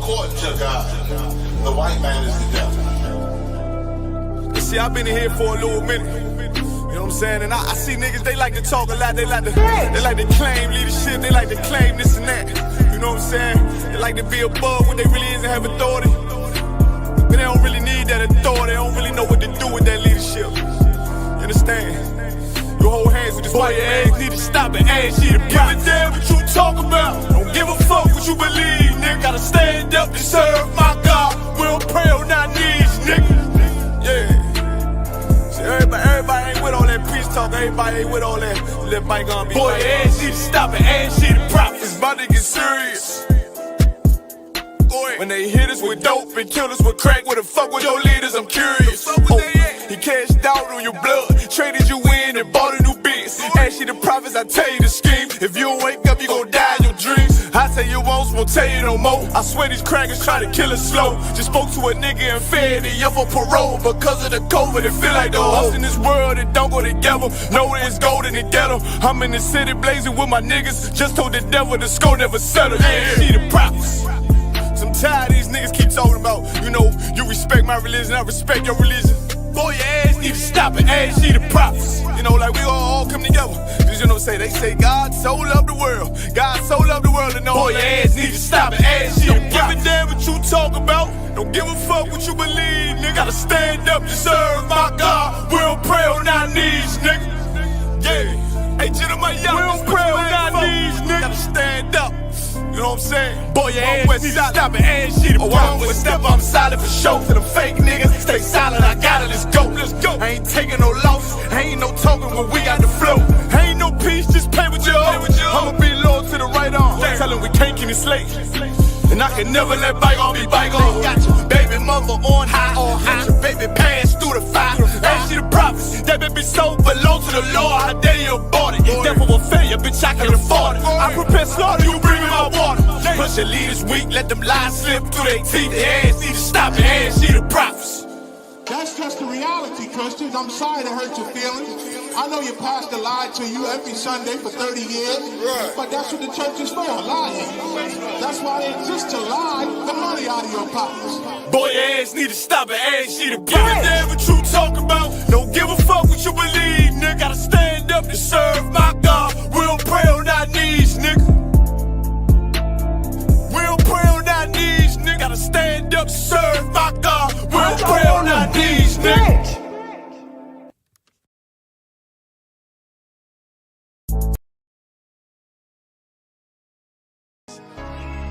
court to God. The white man is the devil. You see, I've been in here for a little minute. You know what I'm saying? And I see niggas, they like to talk a lot. They like to claim leadership. They like to claim this and that. You know what I'm saying? They like to be above what they really is and have authority. But they don't really need that authority. They don't really know what to do with that leadership. You understand? You hold hands with this boy, your ass need to stop and ask you to give a damn what you talk about. Don't give a fuck what you believe, nigga. Gotta stand up to serve my God. We don't pray on our knees, nigga. Yeah. See, everybody ain't with all that peace talk. Everybody ain't with all that. Let bygone be. Boy, your ass need to stop and ask you to profit. It's about to get serious. When they hit us with dope and kill us with crack, where the fuck with your leaders? I'm curious. He cashed out on your blood, traded you in and bought a new biz. Ask you the prophets, I tell you the scheme. If you don't wake up, you gon' die in your dreams. I say you won't tell you no more. I swear these crackers try to kill us slow. Just spoke to a nigga and fed he up for parole. Because of the COVID, it feel like the hoes in this world that don't go together. Know it's gold in the ghetto. I'm in the city blazing with my niggas. Just told the devil the score never settle. Yeah, see the prophets. I'm tired of these niggas keep talking about, you know, you respect my religion, I respect your religion. Boy, your ass need to stop and ask you the prophets. You know, like we all come together. Cause you know what I'm saying? They say God so loved the world. God so loved the world and boy, your ass need to stop and ask you the prophets. Don't give a damn what you talk about. Don't give a fuck what you believe, nigga. Gotta stand up to serve my God. We don't pray on our knees, nigga. Yeah. Hey, gentlemen, y'all, we don't pray on our knees, nigga. Gotta stand up. You know what I'm saying? Boy, your ass need to stop and ask you to I'm with step, I'm solid for show. To them fake niggas, stay silent, I got it, let's go. Let's go. I ain't taking no loss, ain't no talking when we got the flow. Ain't no peace, just play with your own. I'ma be loyal to the right arm. Tell him we can't keep it slave. And I can never let bygone be bygone. Got your baby mother on high, got your baby pass through the fire. Ask you the prophets, that baby soul belong to the Lord. How dare you abort it? Death of a failure, bitch, I can afford it. I prepare slaughter, you bring me my water. Plus your leaders weak, let them lies slip through their teeth. Their ass need to stop and ask you the prophets. That's just the reality, Christians. I'm sorry to hurt your feelings. I know your pastor lied to you every Sunday for 30 years, but that's what the church is for, lying. That's why they exist, to lie the money out of your pockets. Boy, your ass need to stop and ask you to give a damn what you talk about. Don't give a fuck what you believe, nigga. Gotta stand up to serve my God. We don't pray on our knees, nigga. We don't pray on our knees, nigga. Gotta stand up to serve my God. We don't pray on our knees, nigga.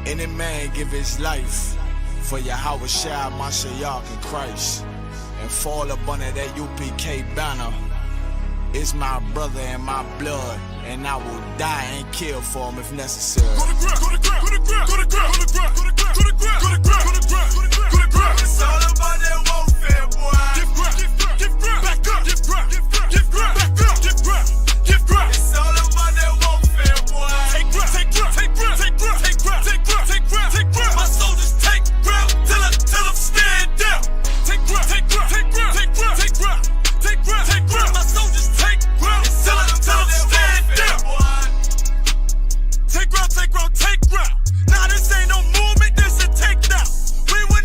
Any man give his life for Yahweh Shai, Mashiach, and Christ, and fall up under that UPK banner. It's my brother and my blood, and I will die and kill for him if necessary. Go to ground, go to ground, go to ground, go to ground, go to ground, go to ground, go to ground, go to ground, go to ground, go to ground. It's all about that warfare, boy. Give ground, give ground, back up, give ground, give ground, back up, give ground, give ground. It's all about that warfare, boy. Take ground, take ground, take ground, take ground, take ground, take ground, take ground, take ground. My soldiers take ground till I'm stand down. Take ground, take ground, take ground, take ground, take ground, take ground, take ground. My soldiers take ground till I'm stand down. Take ground, take ground, take ground. Nah, this ain't no movement, this a takedown. We will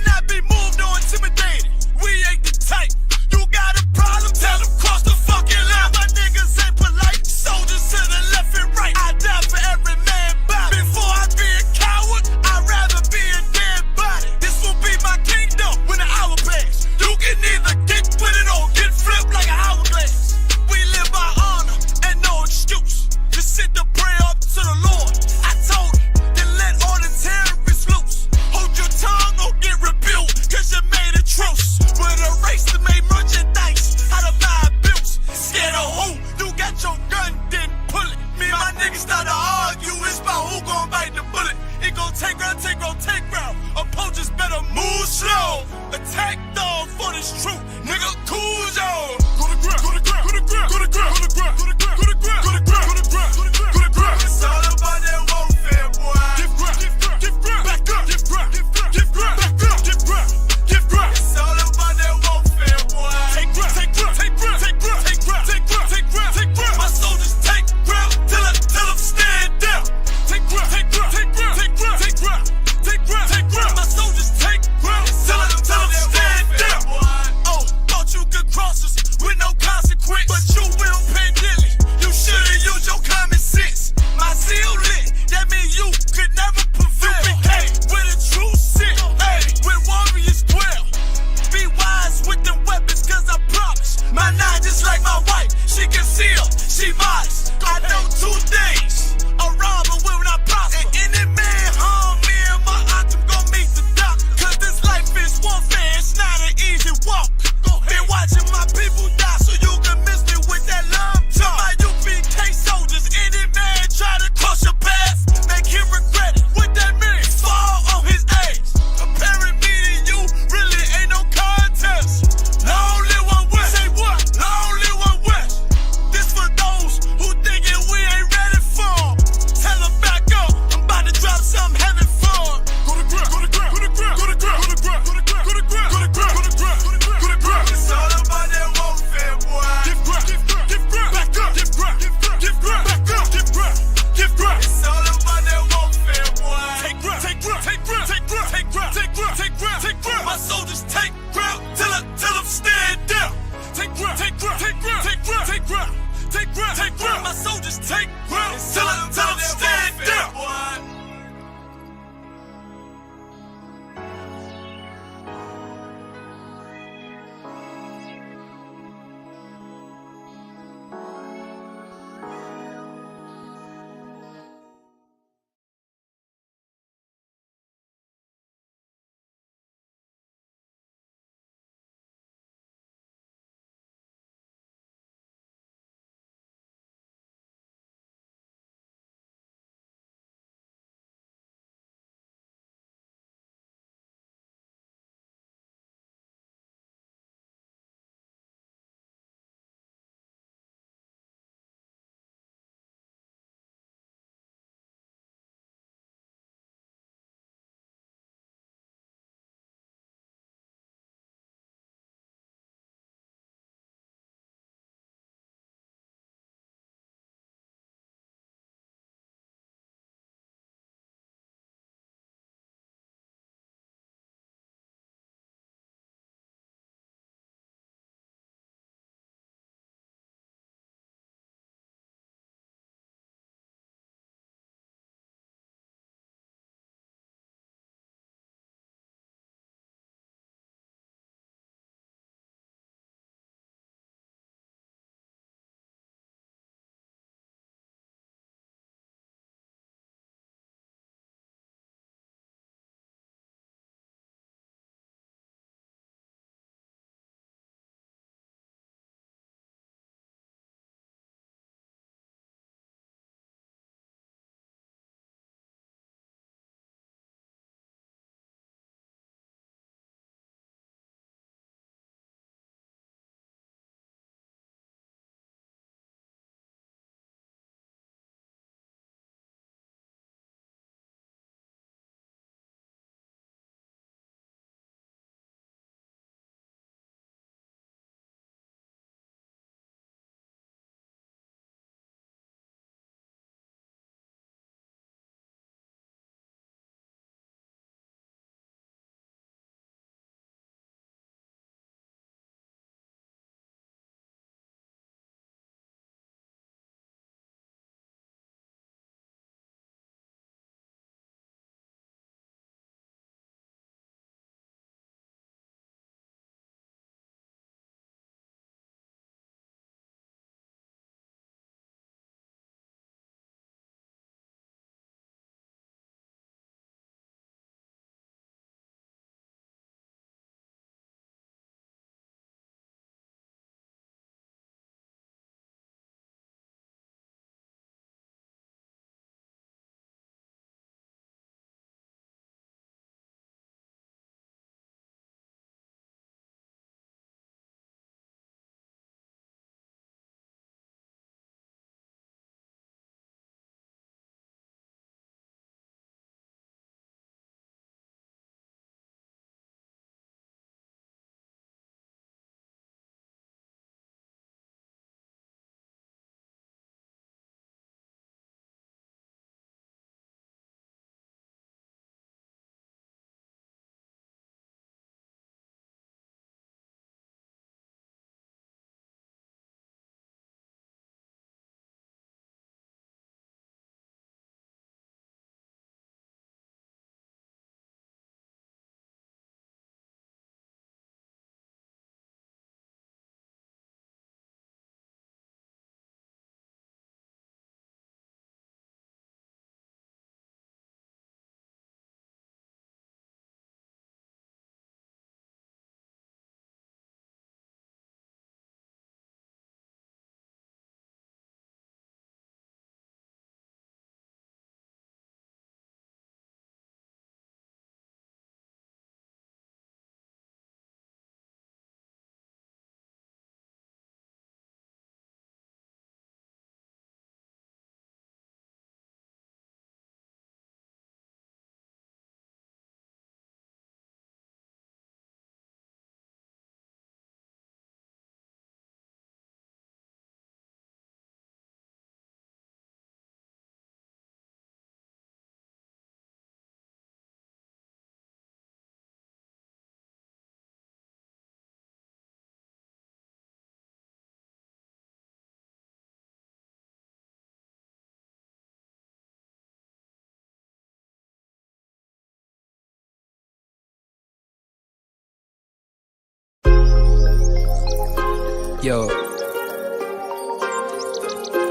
Yo,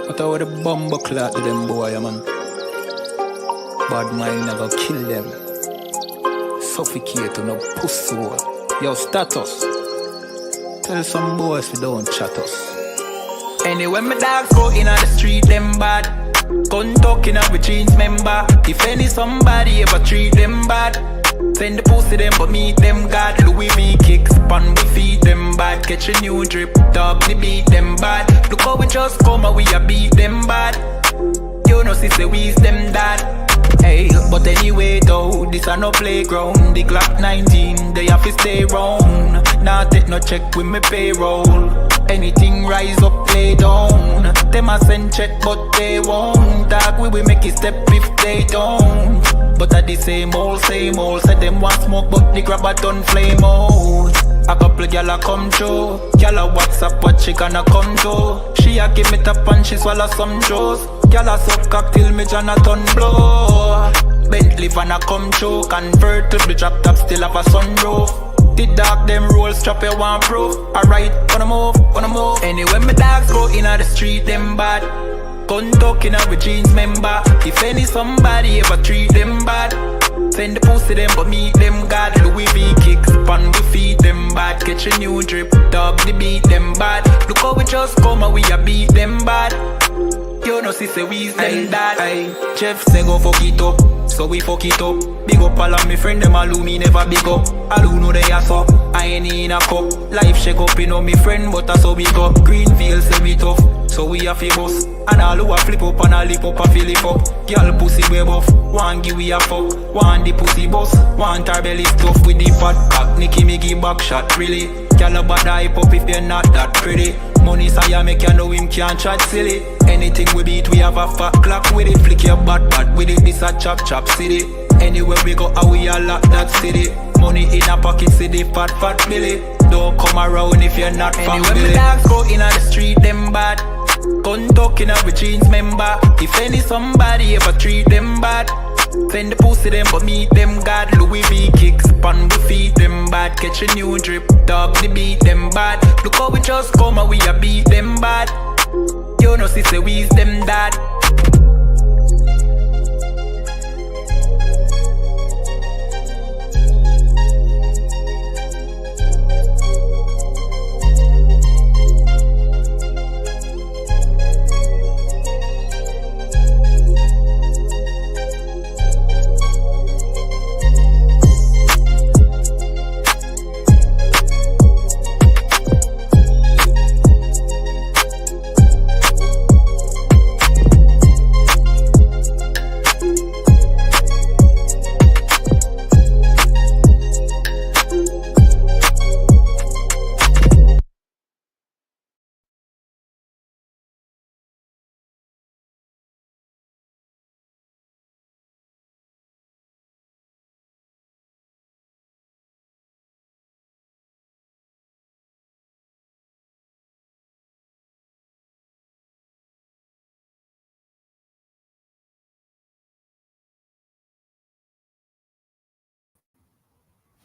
what about the bumble clock to them boy, man? Bad mind never kill them. Suffocate to no pussy. Yo, status. Tell some boys we don't chat us. Anyway, my dogs go in on the street, them bad. Gun talking up with jeans member. If any somebody ever treat them bad, send the pussy them but meet them God. Louis V kicks, pan we feed them bad. Catch a new drip, dog we beat them bad. Look how we just come and we a beat them bad. You know sister we is them dad. Hey, but anyway though, this a no playground. The Glock 19, they have to stay round. Nah take no check with me payroll. Anything rise up, play down. Them a send check but they won't. Dog we will make it step if they don't. But at the same old, said them want smoke but the grab a done flame out. A couple gyal a come through. Gyal a WhatsApp what she gonna come to. She a give me tap and she swallow some juice. Gyal a suck cock till me Jonathan blow. Bentley van a come through. Convertible drop top still have a sunroof. The dog them roll strap you one proof. Alright, wanna move. Anyway my dogs go in on the street them bad. Gun talking up with jeans member. If any somebody ever treat them bad, send the pussy them but meet them God. Louis V kicks, pan we feed them bad. Catch a new drip, dog they beat them bad. Look how we just come and we a beat them bad. You know sister we is them dad. Jeff say go fuck it up, so we fuck it up. Big up all of me friend them all who me never big up. All who know they are so, I ain't in a cup. Life shake up, you know me friend but that's how we go. Greenfield say we tough, so we a famous. And all who a flip up and a lip up a fill it up. Girl pussy way buff, one give we a fuck. One the pussy boss, one her belly stuff with the fat cock. Nicky me give back shot really. Girl a bad hype up if you're not that pretty. Money say make you know him can't chat silly. Anything we beat we have a fat clock with it. Flick your bad with it, this a chop city. Anywhere we go how we a lock that city. Money in a pocket city, fat Billy. Don't come around if you're not family. Anyway, my dogs go in on the street, them bad. Gun talking up with jeans member. If any somebody ever treat them bad, send the pussy them but meet them God. Louis V kicks, pan we feed them bad. Catch a new drip, dog they beat them bad. Look how we just come and we a beat them bad. You know sister we is them dad.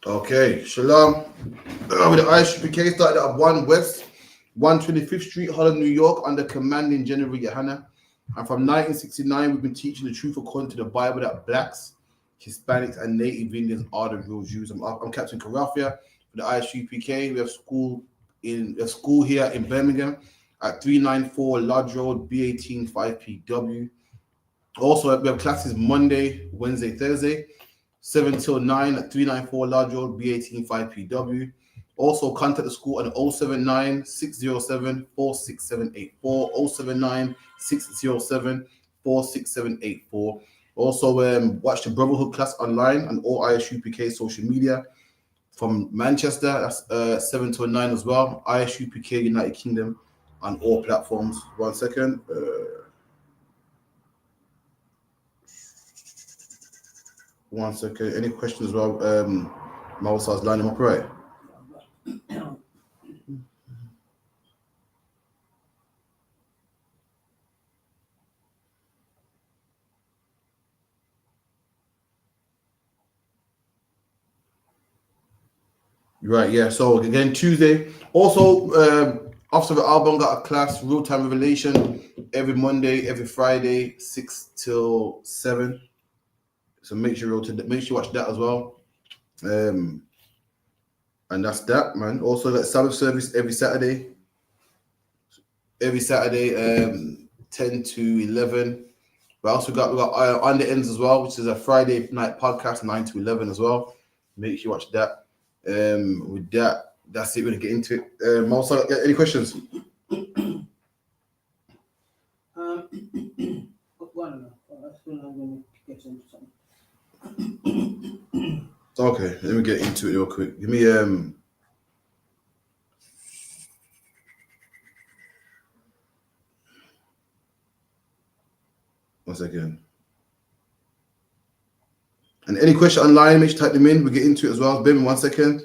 Okay, shalom. With the ISUPK started at 1 West, 125th Street, Holland, New York, under commanding General Yohana. And from 1969, we've been teaching the truth according to the Bible that blacks, Hispanics, and Native Indians are the real Jews. I'm Captain Karafia for the ISUPK. We have school here in Birmingham at 394 Lodge Road, B18 5PW. Also, we have classes Monday, Wednesday, Thursday, 7 till 9 at 394 Lodge Road, B18 5PW. Also, contact the school on 079 607 46784, 079 607 46784. Also, watch the Brotherhood class online on all ISUPK social media. From Manchester, that's 7 to 9 as well. ISUPK United Kingdom on all platforms. 1 second. One second. Any questions as well? Mausa's lining up right. Right, yeah. So again, Tuesday. Also, Officer Albon got a class, real-time revelation, every Monday, every Friday, 6 till 7. So make sure you watch that as well. And that's that, man. Also got Sabbath service every Saturday. 10 to 11. We got On the Ends as well, which is a Friday night podcast, 9 to 11 as well. Make sure you watch that. With that, that's it. We're gonna get into it. Also, any questions? Okay, let me get into it real quick. Give me 1 second. And any question online, make sure you type them in. We'll get into it as well. Bear with me 1 second.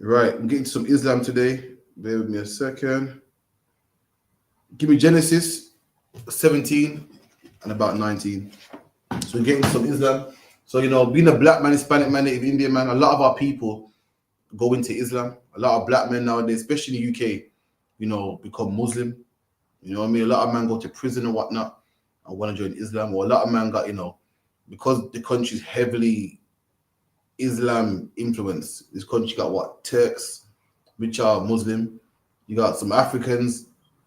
Right, I'm getting some Islam today. Bear with me a second. Give me Genesis 17 and about 19. So we're getting some Islam. So, being a black man, Hispanic man, Native Indian man, a lot of our people go into Islam. A lot of black men nowadays, especially in the UK, become Muslim. You know what I mean? A lot of men go to prison and whatnot and want to join Islam. Or a lot of men got, because the country's heavily Islam influenced. This country got Turks, which are Muslim. You got some Africans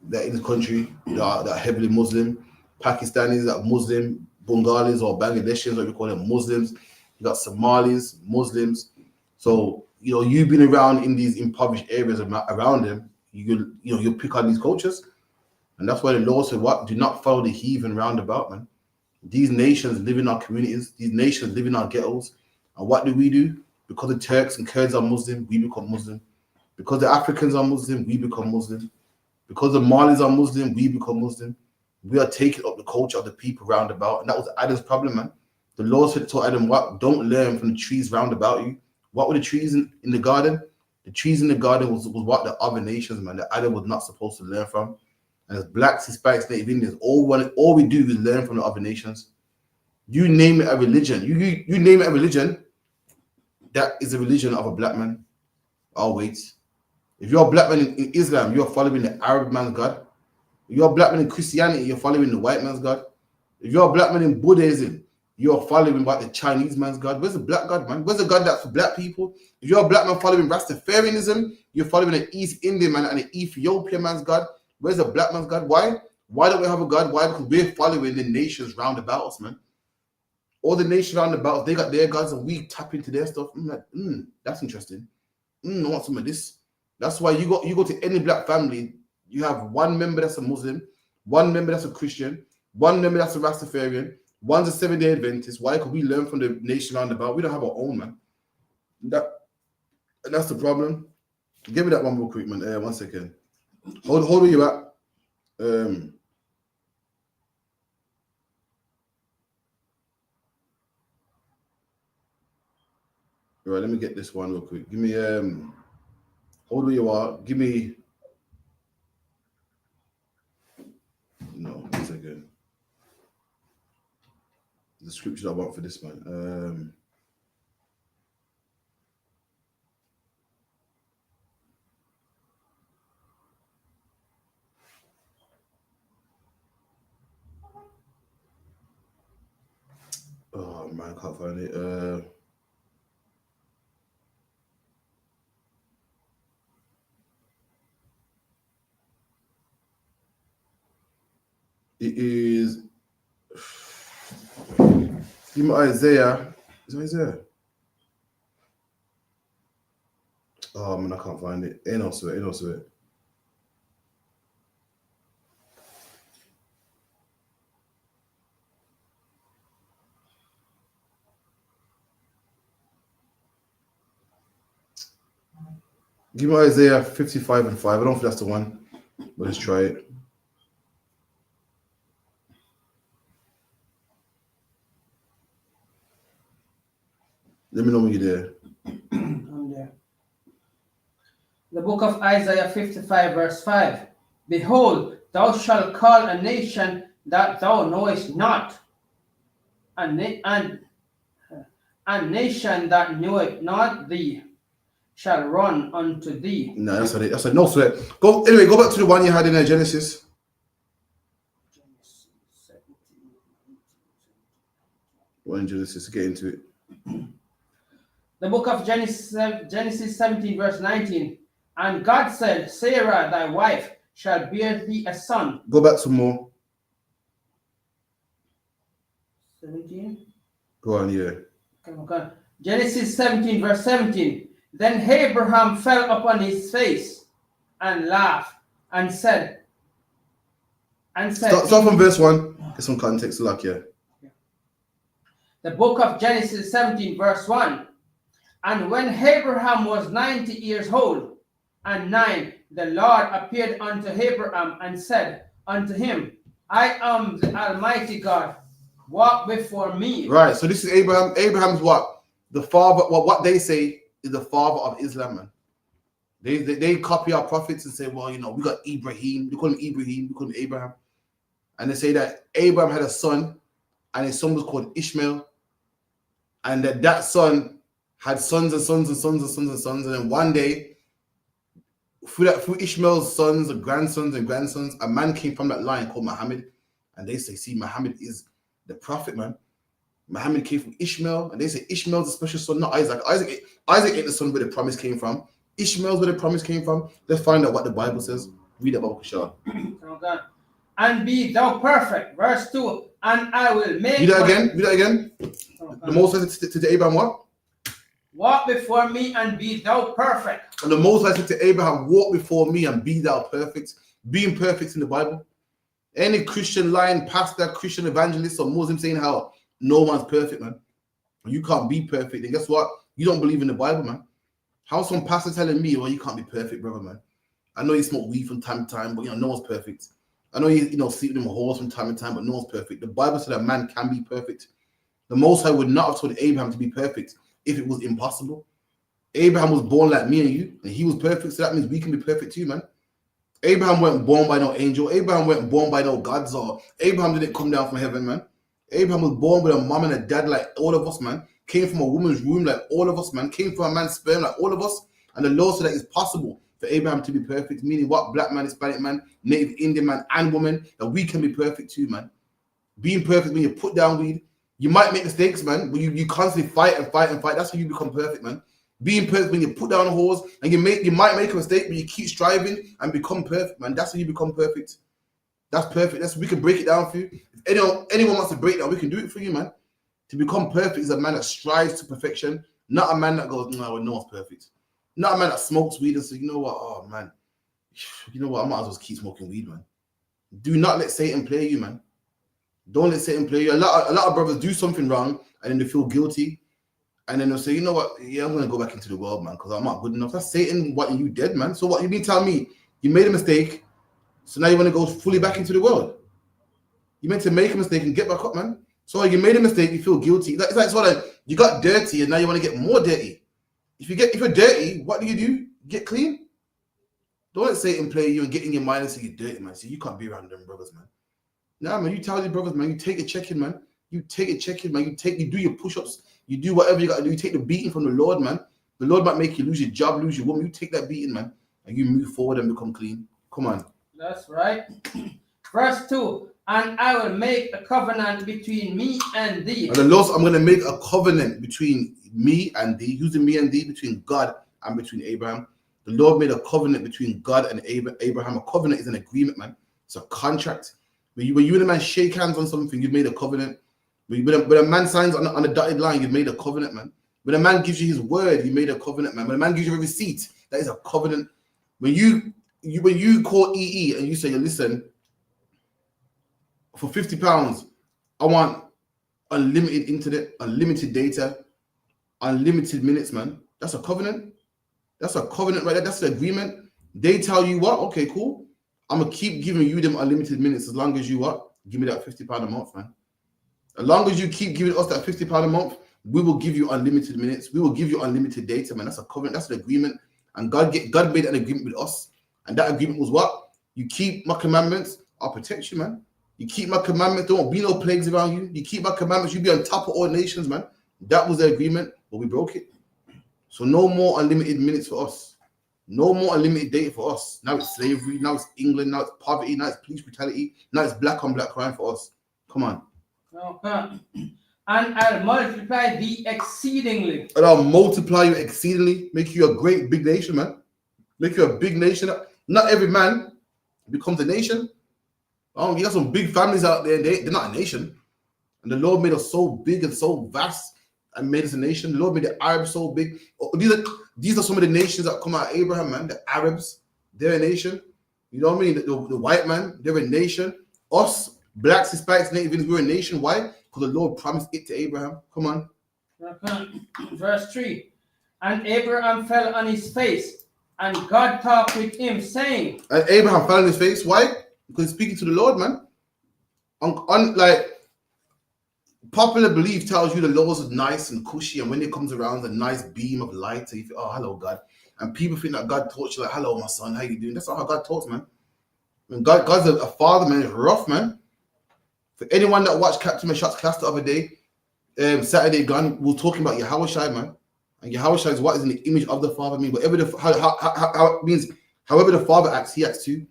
that in the country that are heavily Muslim. Pakistanis that are Muslim. Bengalis or Bangladeshis, what we call them, Muslims. You got Somalis, Muslims. So, you've been around in these impoverished areas around them. You pick on these cultures. And that's why the law said, do not follow the heathen roundabout, man. These nations live in our communities. These nations live in our ghettos. And what do? Because the Turks and Kurds are Muslim, we become Muslim. Because the Africans are Muslim, we become Muslim. Because the Malis are Muslim, we become Muslim. We are taking up the culture of the people roundabout. And that was Adam's problem, man. The Lord said to Adam, don't learn from the trees round about you. What were the trees in the garden? The trees in the garden was what the other nations, man, that Adam was not supposed to learn from. And as blacks, Hispanics, Native Indians, all we do is learn from the other nations. You name it a religion. You name it a religion, that is a religion of a black man. Oh, wait. If you're a black man in Islam, you're following the Arab man's God. If you're a black man in Christianity, you're following the white man's God. If you're a black man in Buddhism, you're following what the Chinese man's God. Where's the black God, man? Where's the God that's for black people? If you're a black man following Rastafarianism, you're following an East Indian man and an Ethiopian man's God. Where's the black man's God? Why? Why don't we have a God? Why? Because we're following the nations round about us, man. All the nations round about us, they got their gods and we tap into their stuff. I'm like, that's interesting. I want some of this. That's why you go to any black family, you have one member that's a Muslim, one member that's a Christian, one member that's a Rastafarian, one's a 7-day Adventist. Why? Because we learn from the nation round about. We don't have our own, man. That's the problem. Give me that one real quick, man. 1 second. Hold where you at. Right, let me get this one real quick. Give me hold where you are. Give me no, 1 second. The scripture I want for this man. Oh man, I can't find it. It is give me Isaiah. Is it Isaiah? Oh man, I can't find it. Ain't also it. Give me Isaiah 55 and 5. I don't know if that's the one, but let's try it. Let me know when you're there. I'm there. The book of Isaiah 55 verse 5. Behold, thou shalt call a nation that thou knowest not, and and nation that knoweth not thee shall run unto thee. No, that's a no sweat. Go anyway. Go back to the one you had in Genesis. One in Genesis. Get into it. The book of Genesis 17, verse 19. And God said, Sarah, thy wife, shall bear thee a son. Go back some more. 17. Go on, yeah. Okay. Genesis 17, verse 17. Then Abraham fell upon his face and laughed and said, Start from verse 1. Get some context, like, yeah. The book of Genesis 17, verse 1. And when Abraham was 90 years old and 9, the Lord appeared unto Abraham and said unto him, I am the Almighty God. Walk before me. Right, so this is Abraham. Abraham's what? The father, what they say is the father of Islam, man. They copy our prophets and say, well, you know, we got Ibrahim. They call him Ibrahim, we call him Abraham. And they say that Abraham had a son, and his son was called Ishmael. And that son had sons and sons and sons and sons and sons. And then one day, through Ishmael's sons and grandsons, a man came from that line called Muhammad. And they say, see, Muhammad is the prophet, man. Muhammad came from Ishmael. And they say Ishmael's a special son, not Isaac. Isaac ain't the son where the promise came from. Ishmael's where the promise came from. Let's find out what the Bible says. Read about Kashar. Okay. And be thou perfect. Verse 2. And I will make... Read that again. Okay. The Most High said to Abraham what? Walk before me and be thou perfect. And the Most High said to Abraham, walk before me and be thou perfect. Being perfect in the Bible. Any Christian lying pastor, Christian evangelist, or Muslim saying how no one's perfect, man. You can't be perfect. And guess what? You don't believe in the Bible, man. How's some pastor telling me, well, you can't be perfect, brother, man? I know you smoke weed from time to time, but, you know, no one's perfect. I know you sleep with them whores from time to time, but no one's perfect. The Bible said that man can be perfect. The Most High would not have told Abraham to be perfect if it was impossible. Abraham was born like me and you, and he was perfect, so that means we can be perfect too, man. Abraham wasn't born by no angel. Abraham wasn't born by no gods, or Abraham didn't come down from heaven, man. Abraham was born with a mom and a dad like all of us, man. Came from a woman's womb like all of us, man. Came from a man's sperm like all of us. And the Lord said that it's possible for Abraham to be perfect, meaning what? Black man, Hispanic man, Native Indian man, and woman, that we can be perfect too, man. Being perfect when you put down weed. You might make mistakes, man, but you constantly fight and fight and fight. That's how you become perfect, man. Being perfect when you put down whores and you might make a mistake, but you keep striving and become perfect, man. That's how you become perfect. That's perfect. We can break it down for you. If anyone wants to break it down, we can do it for you, man. To become perfect is a man that strives to perfection, not a man that goes, no one's perfect. Not a man that smokes weed and says, you know what, oh man, you know what, I might as well keep smoking weed, man. Do not let Satan play you, man. Don't let Satan play you. A lot of brothers do something wrong and then they feel guilty. And then they'll say, you know what, yeah, I'm going to go back into the world, man, because I'm not good enough. That's Satan wanting you dead, man. So what, you mean tell me you made a mistake, so now you want to go fully back into the world? You meant to make a mistake and get back up, man. So you made a mistake, you feel guilty. It's like sort of, you got dirty and now you want to get more dirty. If you're dirty, what do? Get clean? Don't let Satan play you and get in your mind and say you're dirty, man. So you can't be around them brothers, man. Nah, man, you tell these brothers, man, you take a check-in, man. You do your push-ups. You do whatever you got to do. You take the beating from the Lord, man. The Lord might make you lose your job, lose your woman. You take that beating, man, and you move forward and become clean. Come on. That's right. Verse 2. And I will make a covenant between me and thee. And the Lord, I'm going to make a covenant between me and thee. Who's the me and thee? Between God and between Abraham. The Lord made a covenant between God and Abraham. A covenant is an agreement, man. It's a contract. When you and a man shake hands on something, you've made a covenant. When a man signs on a dotted line, you've made a covenant, man. When a man gives you his word, you made a covenant, man. When a man gives you a receipt, that is a covenant. When you call EE and you say, listen, for £50, I want unlimited internet, unlimited data, unlimited minutes, man. That's a covenant. That's a covenant right there. That's the agreement. They tell you what? Okay, cool. I'm going to keep giving you them unlimited minutes as long as you what? Give me that £50 a month, man. As long as you keep giving us that £50 a month, we will give you unlimited minutes. We will give you unlimited data, man. That's a covenant. That's an agreement. And God made an agreement with us. And that agreement was what? You keep my commandments, I'll protect you, man. You keep my commandments, there won't be no plagues around you. You keep my commandments, you'll be on top of all nations, man. That was the agreement, but we broke it. So no more unlimited minutes for us. No more unlimited data for us. Now it's slavery. Now it's England. Now it's poverty. Now it's police brutality. Now it's black on black crime for us. Come on. Okay. And I'll multiply thee exceedingly. And I'll multiply you exceedingly. Make you a great big nation, man. Make you a big nation. Not every man becomes a nation. You got some big families out there. They're not a nation. And the Lord made us so big and so vast and made us a nation. The Lord made the Arabs so big. These are some of the nations that come out of Abraham, man. The Arabs, they're a nation. You know what I mean? The white man, they're a nation. Us, blacks, Hispanics, Native, we're a nation. Why? Because the Lord promised it to Abraham. Come on. Verse 3. And Abraham fell on his face, and God talked with him, saying. And Abraham fell on his face. Why? Because he's speaking to the Lord, man. Like, popular belief tells you the laws are nice and cushy, and when it comes around, a nice beam of light, so you think, oh, hello, God. And people think that God talks you like, hello, my son, how you doing? That's not how God talks, man. When God's a father, man, it's rough, man. For anyone that watched Captain Meshach's class the other day, Saturday gone, we were talking about Yahushua, man. And Yahushua is what is in the image of the Father. I mean, whatever how it means, however the Father acts, he acts too.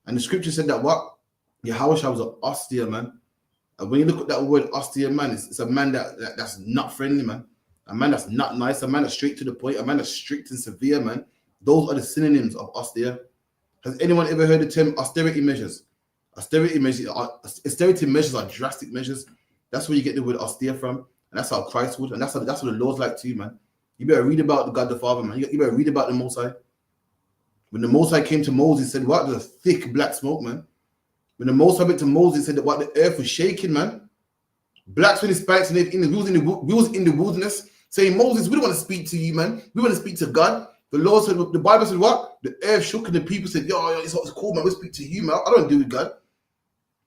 And the scripture said that what? Yahushua was an austere man. And when you look at that word austere man, it's a man that's not friendly, man. A man that's not nice, a man that's straight to the point, a man that's strict and severe, man. Those are the synonyms of austere. Has anyone ever heard the term austerity measures? Austerity measures are drastic measures. That's where you get the word austere from. And that's how Christ would. And that's what the Lord's like too, man. You better read about the God the Father, man. You better read about the Most High. When the Most High came to Moses, he said, what? There's a thick black smoke, man. When the Most High went to Moses, he said that what? The earth was shaking, man. Blacks, when Hispanics, and we was in the wilderness saying, Moses, we don't want to speak to you, man. We want to speak to God. The Lord said, the Bible said what? The earth shook and the people said, yo, it's cool, man. We'll speak to you, man. I don't deal with God.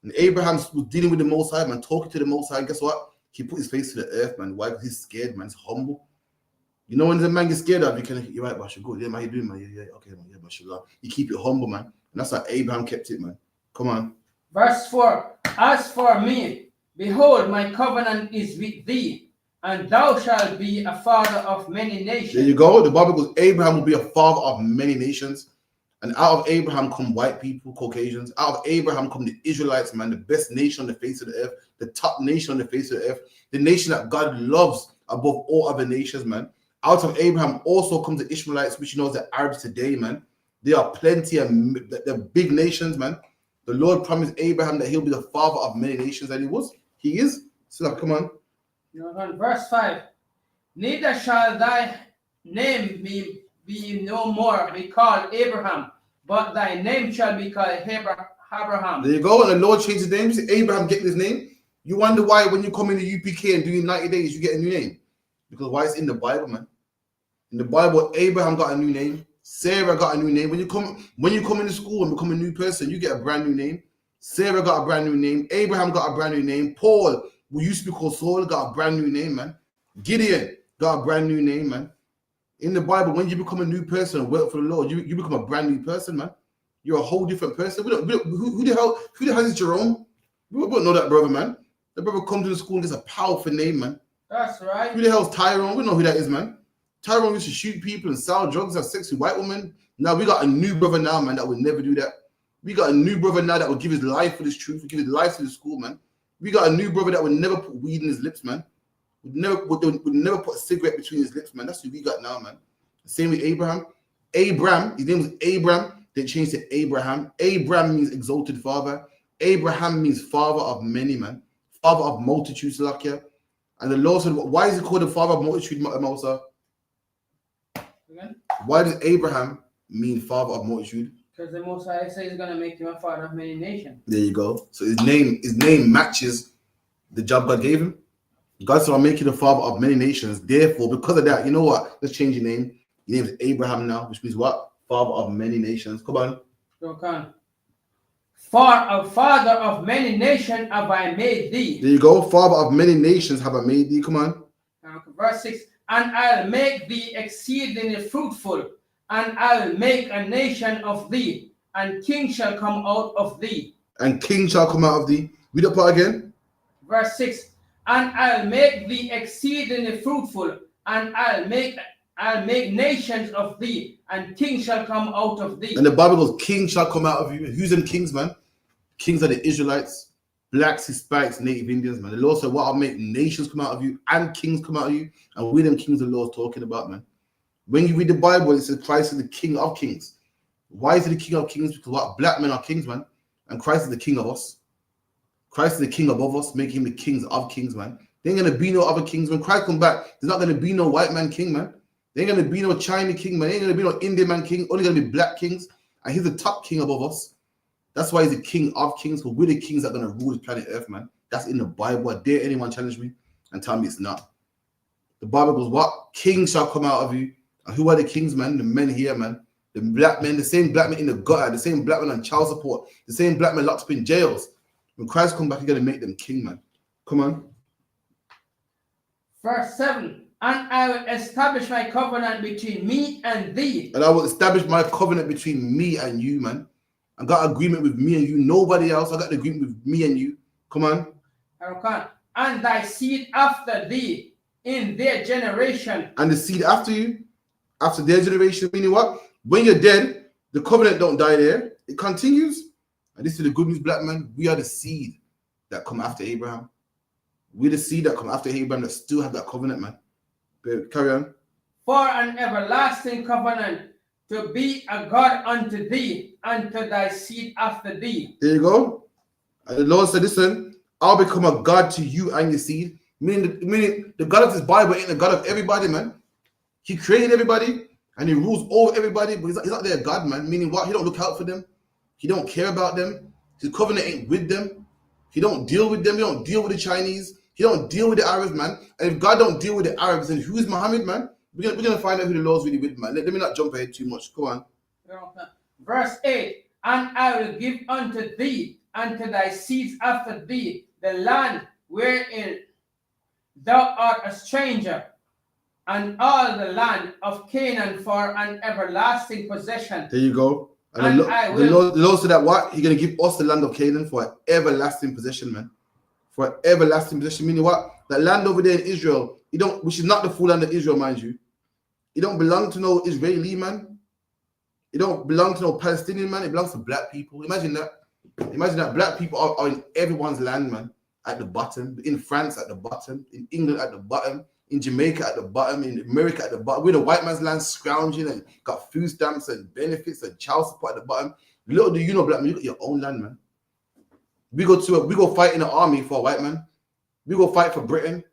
And Abraham was dealing with the Most High, man, talking to the Most High. And guess what? He put his face to the earth, man. Why? Because he's scared, man. He's humble. You know when the man gets scared of you, you're right, Basha, good. Yeah, man, how you doing, man? Yeah, okay, man. Yeah, Basha. You keep it humble, man. And that's how Abraham kept it, man. Come on. Verse 4. As for me, behold, my covenant is with thee, and thou shalt be a father of many nations. There you go. The Bible goes, Abraham will be a father of many nations. And out of Abraham come white people, Caucasians. Out of Abraham come the Israelites, man, the best nation on the face of the earth, the top nation on the face of the earth, the nation that God loves above all other nations, man. Out of Abraham also comes the Ishmaelites, which you know is the Arabs today, man. There are plenty of they're big nations, man. The Lord promised Abraham that he'll be the father of many nations, and he was. He is. So come on. Verse 5. Neither shall thy name be no more be called Abraham, but thy name shall be called Abraham. There you go. And the Lord changed his name. See, Abraham getting his name. You wonder why when you come in the UPK and doing 90 days, you get a new name. Because why? It's in the Bible, man. In the Bible, Abraham got a new name. Sarah got a new name. When you come into school and become a new person, you get a brand new name. Sarah got a brand new name. Abraham got a brand new name. Paul, who used to be called Saul, got a brand new name, man. Gideon got a brand new name, man. In the Bible, when you become a new person and work for the Lord, you become a brand new person, man. You're a whole different person. Who the hell is Jerome? We don't know that brother, man. The brother comes to the school and gets a powerful name, man. That's right. Who the hell's Tyrone? We know who that is, man. Tyrone used to shoot people and sell drugs, have sex with white women. Now we got a new brother now, man, that would never do that. We got a new brother now that would give his life for this truth, would give his life to the school, man. We got a new brother that would never put weed in his lips, man. Would never put a cigarette between his lips, man. That's who we got now, man. Same with Abraham. Abram, his name was Abram. They changed to Abraham. Abram means exalted father. Abraham means father of many, man. Father of multitudes, Salakia. And the Lord said, why is he called the father of multitude, Mousa? Why does Abraham mean father of multitude? Because the Most High says he's going to make him a father of many nations. There you go. So his name matches the job God gave him. God said, I'll make you the father of many nations. Therefore, because of that, you know what? Let's change your name. Your name is Abraham now, which means what? Father of many nations. Come on. Okay. For a father of many nations have I made thee. There you go. Father of many nations have I made thee. Come on. Okay. Verse 6. And I'll make thee exceedingly fruitful, and I'll make a nation of thee, and kings shall come out of thee. And kings shall come out of thee. Read that part again. Verse 6. and I'll make thee exceedingly fruitful, and I'll make nations of thee, and kings shall come out of thee. And the Bible goes, kings shall come out of you. Who's them kings, man? Kings are the Israelites, blacks, Hispanics, Native Indians, man. The Lord said, what, I'll make nations come out of you and kings come out of you. And we them kings the Lord's talking about, man. When you read the Bible, it says Christ is the King of kings. Why is he the King of kings? Because what, black men are kings, man. And Christ is the King of us. Christ is the King above us, making him the kings of kings, man. There ain't going to be no other kings. When Christ come back, there's not going to be no white man king, man. There ain't going to be no Chinese king, man. There ain't going to be no Indian man king. Only going to be black kings. And he's the top king above us. That's why he's the King of kings, because we're the kings that are going to rule the planet Earth, man. That's in the Bible. I dare anyone challenge me and tell me it's not. The Bible goes, what? Kings shall come out of you. And who are the kings, man? The men here, man. The black men, the same black men in the gutter, the same black men on child support, the same black men locked up in jails. When Christ come back, he's going to make them king, man. Come on. Verse 7, and I will establish my covenant between me and thee. And I will establish my covenant between me and you, man. I got agreement with me and you, nobody else. I got the agreement with me and you. Come on. And thy seed after thee in their generation. And the seed after you, after their generation, meaning what? When you're dead, the covenant don't die there. It continues. And this is the good news, black man. We are the seed that come after Abraham. We're the seed that come after Abraham that still have that covenant, man. But carry on. For an everlasting covenant to be a God unto thee, and to thy seed after thee. There you go. And the Lord said, listen, I'll become a God to you and your seed. Meaning the God of this Bible ain't the God of everybody, man. He created everybody and he rules over everybody, but he's not their God, man. Meaning what? He don't look out for them. He don't care about them. His covenant ain't with them. He don't deal with them. He don't deal with the Chinese. He don't deal with the Arabs, man. And if God don't deal with the Arabs, then who is Muhammad, man? We're gonna find out who the Lord's really with, man. Let me not jump ahead too much. Go on. Verse 8, and I will give unto thee and to thy seeds after thee the land wherein thou art a stranger, and all the land of Canaan for an everlasting possession. There you go. And the Lord said that what? He's going to give us the land of Canaan for an everlasting possession, man. For an everlasting possession, meaning what? That land over there in Israel, which is not the full land of Israel, mind you. It don't belong to no Israeli man. It don't belong to no Palestinian man. It belongs to black people. Imagine that. Imagine that black people are in everyone's land, man. At the bottom. In France at the bottom. In England at the bottom. In Jamaica at the bottom. In America at the bottom. We're the white man's land scrounging and got food stamps and benefits and child support at the bottom. Little do you know, black man, you got your own land, man. We go fight in the army for a white man. We go fight for Britain.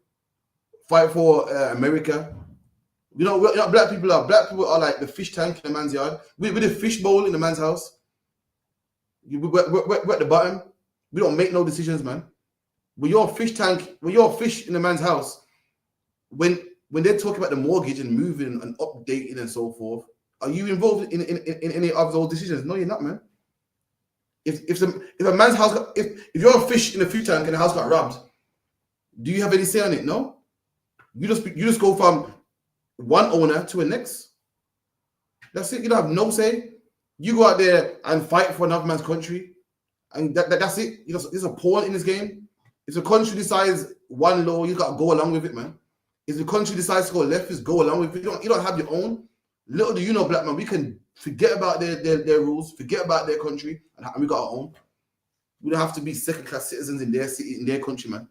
Fight for America. You know, black people are like the fish tank in a man's yard. We're the fish bowl in the man's house. We're at the bottom. We don't make no decisions, man. When you're a fish tank, when you're a fish in a man's house, when they talk about the mortgage and moving and updating and so forth, are you involved in any of those decisions? No, you're not, man. If a man's house, if you're a fish in a fish tank and the house got robbed, do you have any say on it? No. You just go from one owner to a next. That's it. You don't have no say. You go out there and fight for another man's country, and that's it. You know, there's a pawn in this game. If the country decides one law, you gotta go along with it, man. If the country decides to go left, just go along with it. You don't have your own. Little do you know, black man, we can forget about their rules, forget about their country, and we got our own. We don't have to be second-class citizens in their city, in their country, man.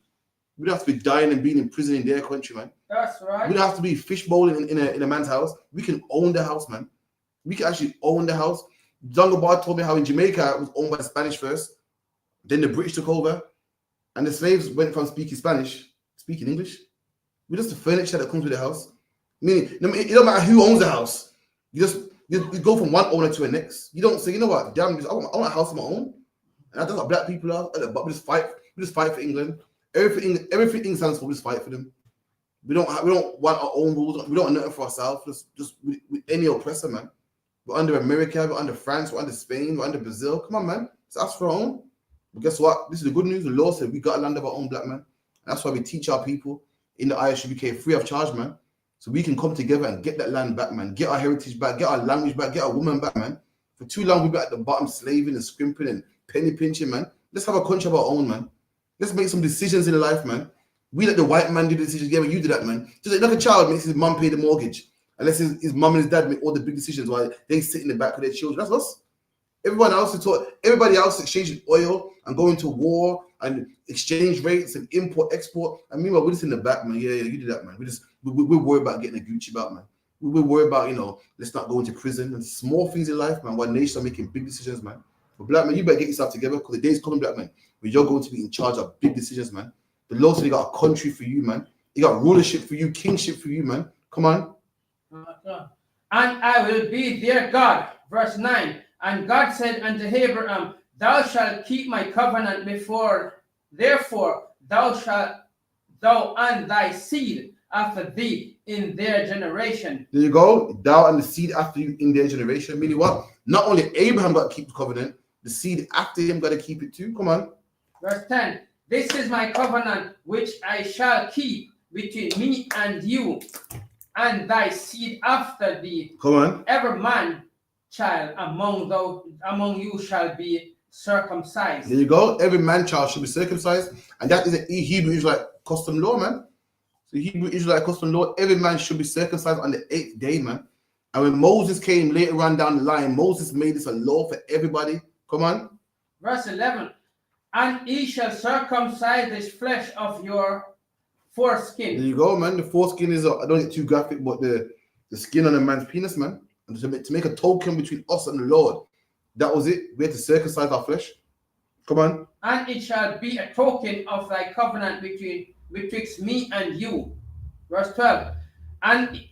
We don't have to be dying and being in prison in their country, man. That's right. We don't have to be fish bowling in a man's house. We can own the house, man. We can actually own the house. Jungle Bar told me how in Jamaica it was owned by the Spanish first. Then the British took over. And the slaves went from speaking Spanish, speaking English. We're just the furniture that comes with the house. Meaning, it don't matter who owns the house. You go from one owner to the next. You don't say, you know what, damn, I want a house of my own. And that's what black people are. But we just fight for England. Everything England stands for, we just fight for them. We don't want our own rules. We don't want nothing for ourselves. Just with any oppressor, man. We're under America, we're under France, we're under Spain, we're under Brazil. Come on, man. It's us for our own. But guess what? This is the good news. The Lord said we got a land of our own, black man. That's why we teach our people in the ISUPK free of charge, man. So we can come together and get that land back, man. Get our heritage back, get our language back, get our woman back, man. For too long, we've been at the bottom slaving and scrimping and penny pinching, man. Let's have a country of our own, man. Let's make some decisions in life, man. We let the white man do the decisions. Yeah, but you do that, man. Just like a child makes his mum pay the mortgage. Unless his mum and his dad make all the big decisions while they sit in the back of their children. That's us. Everybody else exchanging oil and going to war and exchange rates and import, export. And meanwhile, we're just in the back, man. Yeah, you do that, man. We're worried about getting a Gucci belt, man. We're worried about, let's not go into prison and small things in life, man. While nations are making big decisions, man. But black man, you better get yourself together because the day's coming, black man, when you're going to be in charge of big decisions, man. The Lord said he got a country for you, man. He got rulership for you, kingship for you, man. Come on. And I will be their God. Verse 9. And God said unto Abraham, thou shalt keep my covenant therefore thou and thy seed after thee in their generation. There you go. Thou and the seed after you in their generation. Meaning what? Not only Abraham got to keep the covenant, the seed after him got to keep it too. Come on. Verse 10. This is my covenant which I shall keep between me and you and thy seed after thee. Come on. Every man child among you shall be circumcised. There you go. Every man child should be circumcised. And that is a Hebrew Israelite custom law, man. So Hebrew Israelite custom law, every man should be circumcised on the 8th day, man. And when Moses came later on down the line, Moses made this a law for everybody. Come on. Verse 11. And he shall circumcise the flesh of your foreskin. There you go, man. The foreskin is, I don't get too graphic, but the skin on a man's penis, man. And to make a token between us and the Lord. That was it. We had to circumcise our flesh. Come on. And it shall be a token of thy covenant betwixt me and you. Verse 12. And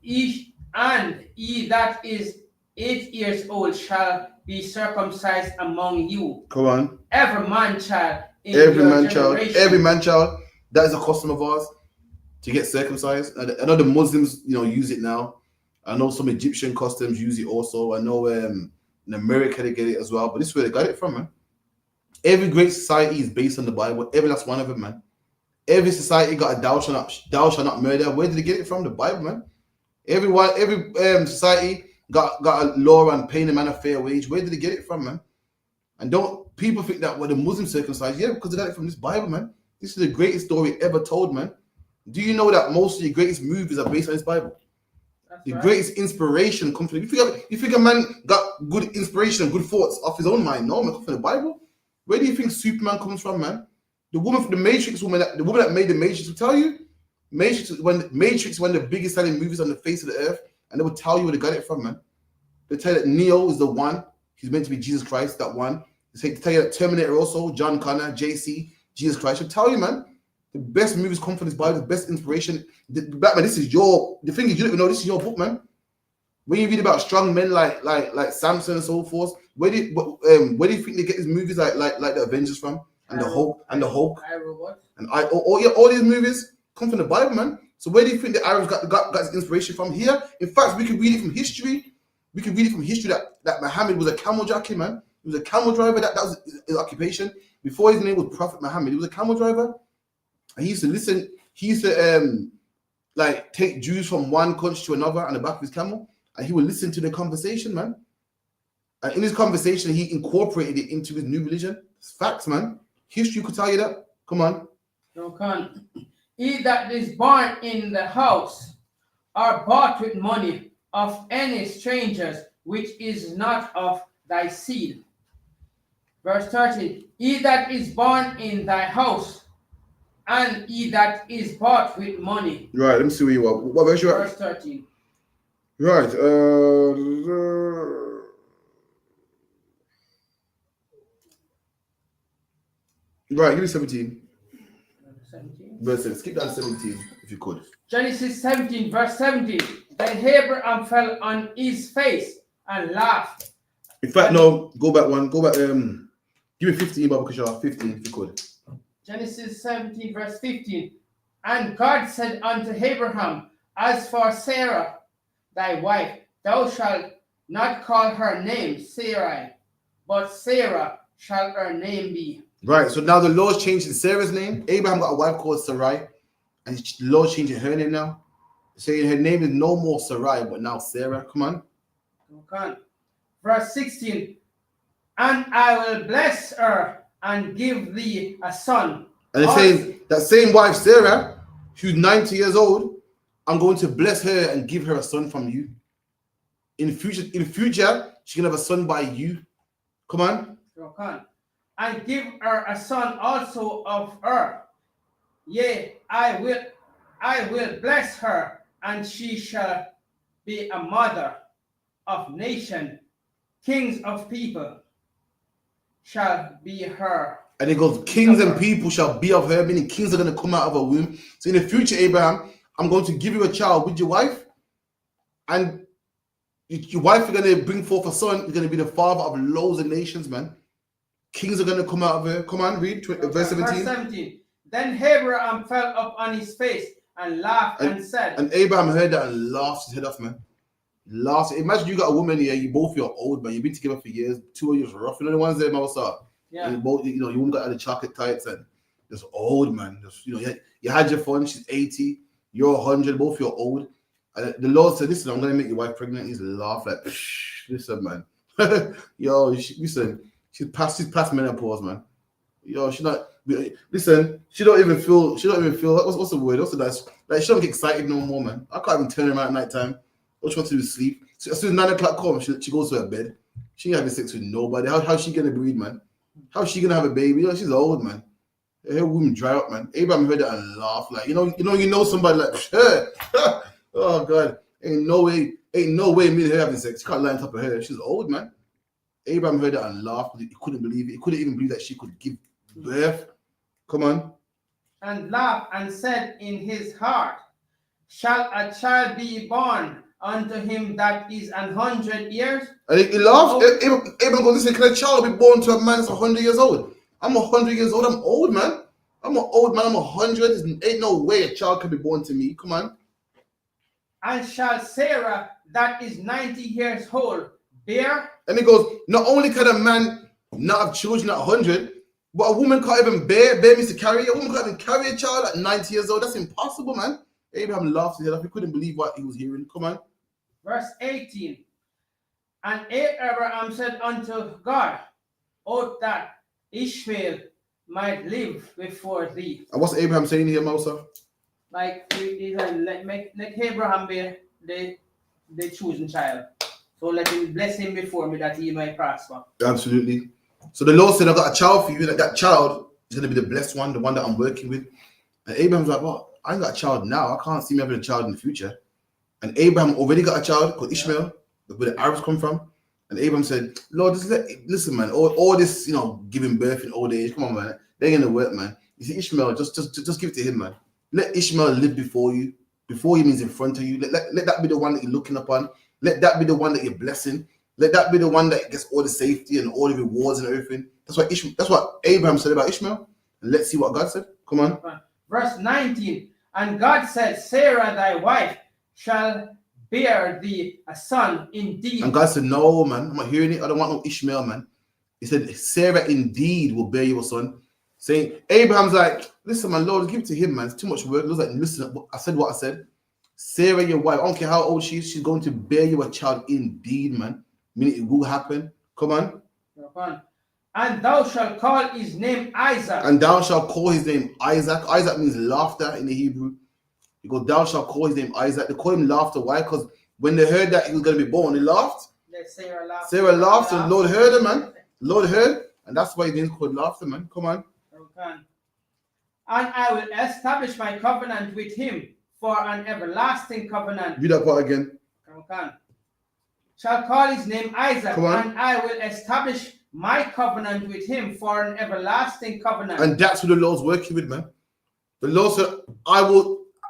he that is 8 years old shall be circumcised among you. Come on. Every man child in every your man generation. child. Every man child. That is a custom of ours to get circumcised. I know the Muslims, use it now. I know some Egyptian customs use it also. I know in America they get it as well. But this is where they got it from, man. Every great society is based on the Bible. Every last one of them, man. Every society got a thou shall not murder. Where did they get it from? The Bible, man. Every society got a law on paying a man a fair wage. Where did they get it from, man? And don't people think that the Muslims circumcised? Yeah, because they got it from this Bible, man. This is the greatest story ever told, man. Do you know that most of the greatest movies are based on this Bible? That's the greatest inspiration comes from. You think a man got good inspiration and good thoughts off his own mind? No, man, comes from the Bible. Where do you think Superman comes from, man? The woman, the Matrix woman, the woman that made the Matrix will tell you. Matrix, one of the biggest selling movies on the face of the earth, and they will tell you where they got it from, man. They tell you that Neo is the one. He's meant to be Jesus Christ, that one. They tell you that Terminator also, John Connor, JC, Jesus Christ. I'll tell you, man. The best movies come from this Bible, the best inspiration. Batman, the thing is, you don't even know this is your book, man. When you read about strong men like Samson and so forth, where do you think they get these movies like the Avengers from? And the Hulk and all these movies come from the Bible, man. So where do you think the Arabs got his inspiration from? Here, in fact, we can read it from history. We can read it from history that Muhammad was a camel jockey, man. He was a camel driver. That was his occupation. Before his name was Prophet Muhammad, he was a camel driver. And he used to listen. He used to take Jews from one country to another on the back of his camel, and he would listen to the conversation, man. And in his conversation, he incorporated it into his new religion. It's facts, man. History could tell you that. Come on. No can. He that is born in the house or bought with money of any strangers, which is not of thy seed. Verse 13. He that is born in thy house, and he that is bought with money. Right, let me see where you are. What verse you are? Verse 13. Right. Right, give me 17. 17. Verse 7. Skip down to 17 if you could. Genesis 17, verse 17. Then Abraham fell on his face and laughed. In fact, no, go back one. Go back. Give me 15, Baba Kishar. 15 if you could. Genesis 17, verse 15. And God said unto Abraham, as for Sarah, thy wife, thou shalt not call her name Sarai, but Sarah shall her name be. Right, so now the Lord's changing Sarah's name. Abraham got a wife called Sarai, and the Lord's changing her name now. Saying her name is no more Sarai, but now Sarah. Come on. Okay. Verse 16. And I will bless her and give thee a son, And they're saying that same wife, Sarah, who's 90 years old, I'm going to bless her and give her a son from you. In future, she can have a son by you. Come on. And give her a son also of her. Yea, I will bless her, and she shall be a mother of nation, kings of people shall be her. And it goes, kings and people shall be of her, meaning kings are going to come out of her womb. So in the future, Abraham, I'm going to give you a child with your wife, and your wife is going to bring forth a son. He's going to be the father of loads of nations, man. Kings are going to come out of her. Come on, read verse 17. Verse 17. Then Abraham fell up on his face and laughed and said. And Abraham heard that and laughed his head off, man. Laughed. Imagine you got a woman here, you both are old, man. You've been together for years. 2 years rough. You know the ones there, man, what's up? Yeah. You both, you know, you won't got the chocolate tights and just old, man. Just, you know, you had your fun. She's 80. You're 100. Both you're old. And the Lord said, listen, I'm going to make your wife pregnant. He's laugh like, listen, man. Yo, listen. She's past menopause, man. Yo, she not. Listen, she don't even feel. What's the word? What's the nice? Like, she don't get excited no more, man. I can't even turn her out at night time. All she wants to do is sleep. So as soon as 9 o'clock comes, she goes to her bed. She ain't having sex with nobody. How's she gonna breed, man? How's she gonna have a baby? You know, she's old, man. Her womb dry up, man. Abraham heard that and laughed, like, you know somebody like, oh God, ain't no way me and her having sex. You can't lie on top of her. She's old, man. Abraham heard that and laughed. He couldn't believe it. He couldn't even believe that she could give birth. Come on. And laughed and said in his heart, shall a child be born unto him that is 100 years? And he laughed. Abraham goes, listen, can a child be born to a man that's 100 years old? I'm 100 years old. I'm old, man. I'm an old man. I'm 100. There ain't no way a child can be born to me. Come on. And shall Sarah that is 90 years old bear? And he goes, not only can a man not have children at 100, but a woman can't even bear means to carry. A woman can't even carry a child at 90 years old. That's impossible, man. Abraham laughed his head off. He couldn't believe what he was hearing. Come on. Verse 18. And Abraham said unto God, O that Ishmael might live before thee. And what's Abraham saying here, Mousa? Like make Abraham be the chosen child. So let him bless him before me that he might prosper. Absolutely. So the Lord said, I've got a child for you. That child is going to be the blessed one, the one that I'm working with. And Abraham's like, well, I ain't got a child now. I can't see me having a child in the future. And Abraham already got a child called Ishmael, where the Arabs come from. And Abraham said, Lord, listen, man, all this, giving birth in old age, come on, man, they ain't gonna work, man. You see, Ishmael, just give it to him, man. Let Ishmael live before you. Before you means in front of you. Let that be the one that you're looking upon. Let that be the one that you're blessing. Let that be the one that gets all the safety and all the rewards and everything. That's what Abraham said about Ishmael. And let's see what God said. Come on. Verse 19. And God said, Sarah, thy wife, shall bear thee a son indeed. And God said, no, man, I'm not hearing it. I don't want no Ishmael, man. He said, Sarah indeed will bear you a son. Saying, Abraham's like, listen, man, Lord, give it to him, man. It's too much work. Lord's like, listen, I said what I said. Sarah, your wife, I don't care how old she is, she's going to bear you a child indeed, man. Meaning it will happen. Come on. And thou shalt call his name Isaac. And thou shalt call his name Isaac. Isaac means laughter in the Hebrew. You go, thou shalt call his name Isaac. They call him laughter. Why? Because when they heard that he was going to be born, they laughed. Sarah laughed. Sarah laughed, and the Lord heard him, man. The Lord heard, and that's why his name is called laughter, man. Come on. And I will establish my covenant with him for an everlasting covenant. Read that part again. Shall call his name Isaac, and I will establish my covenant with him for an everlasting covenant. And that's who the Lord's working with, man. The Lord said,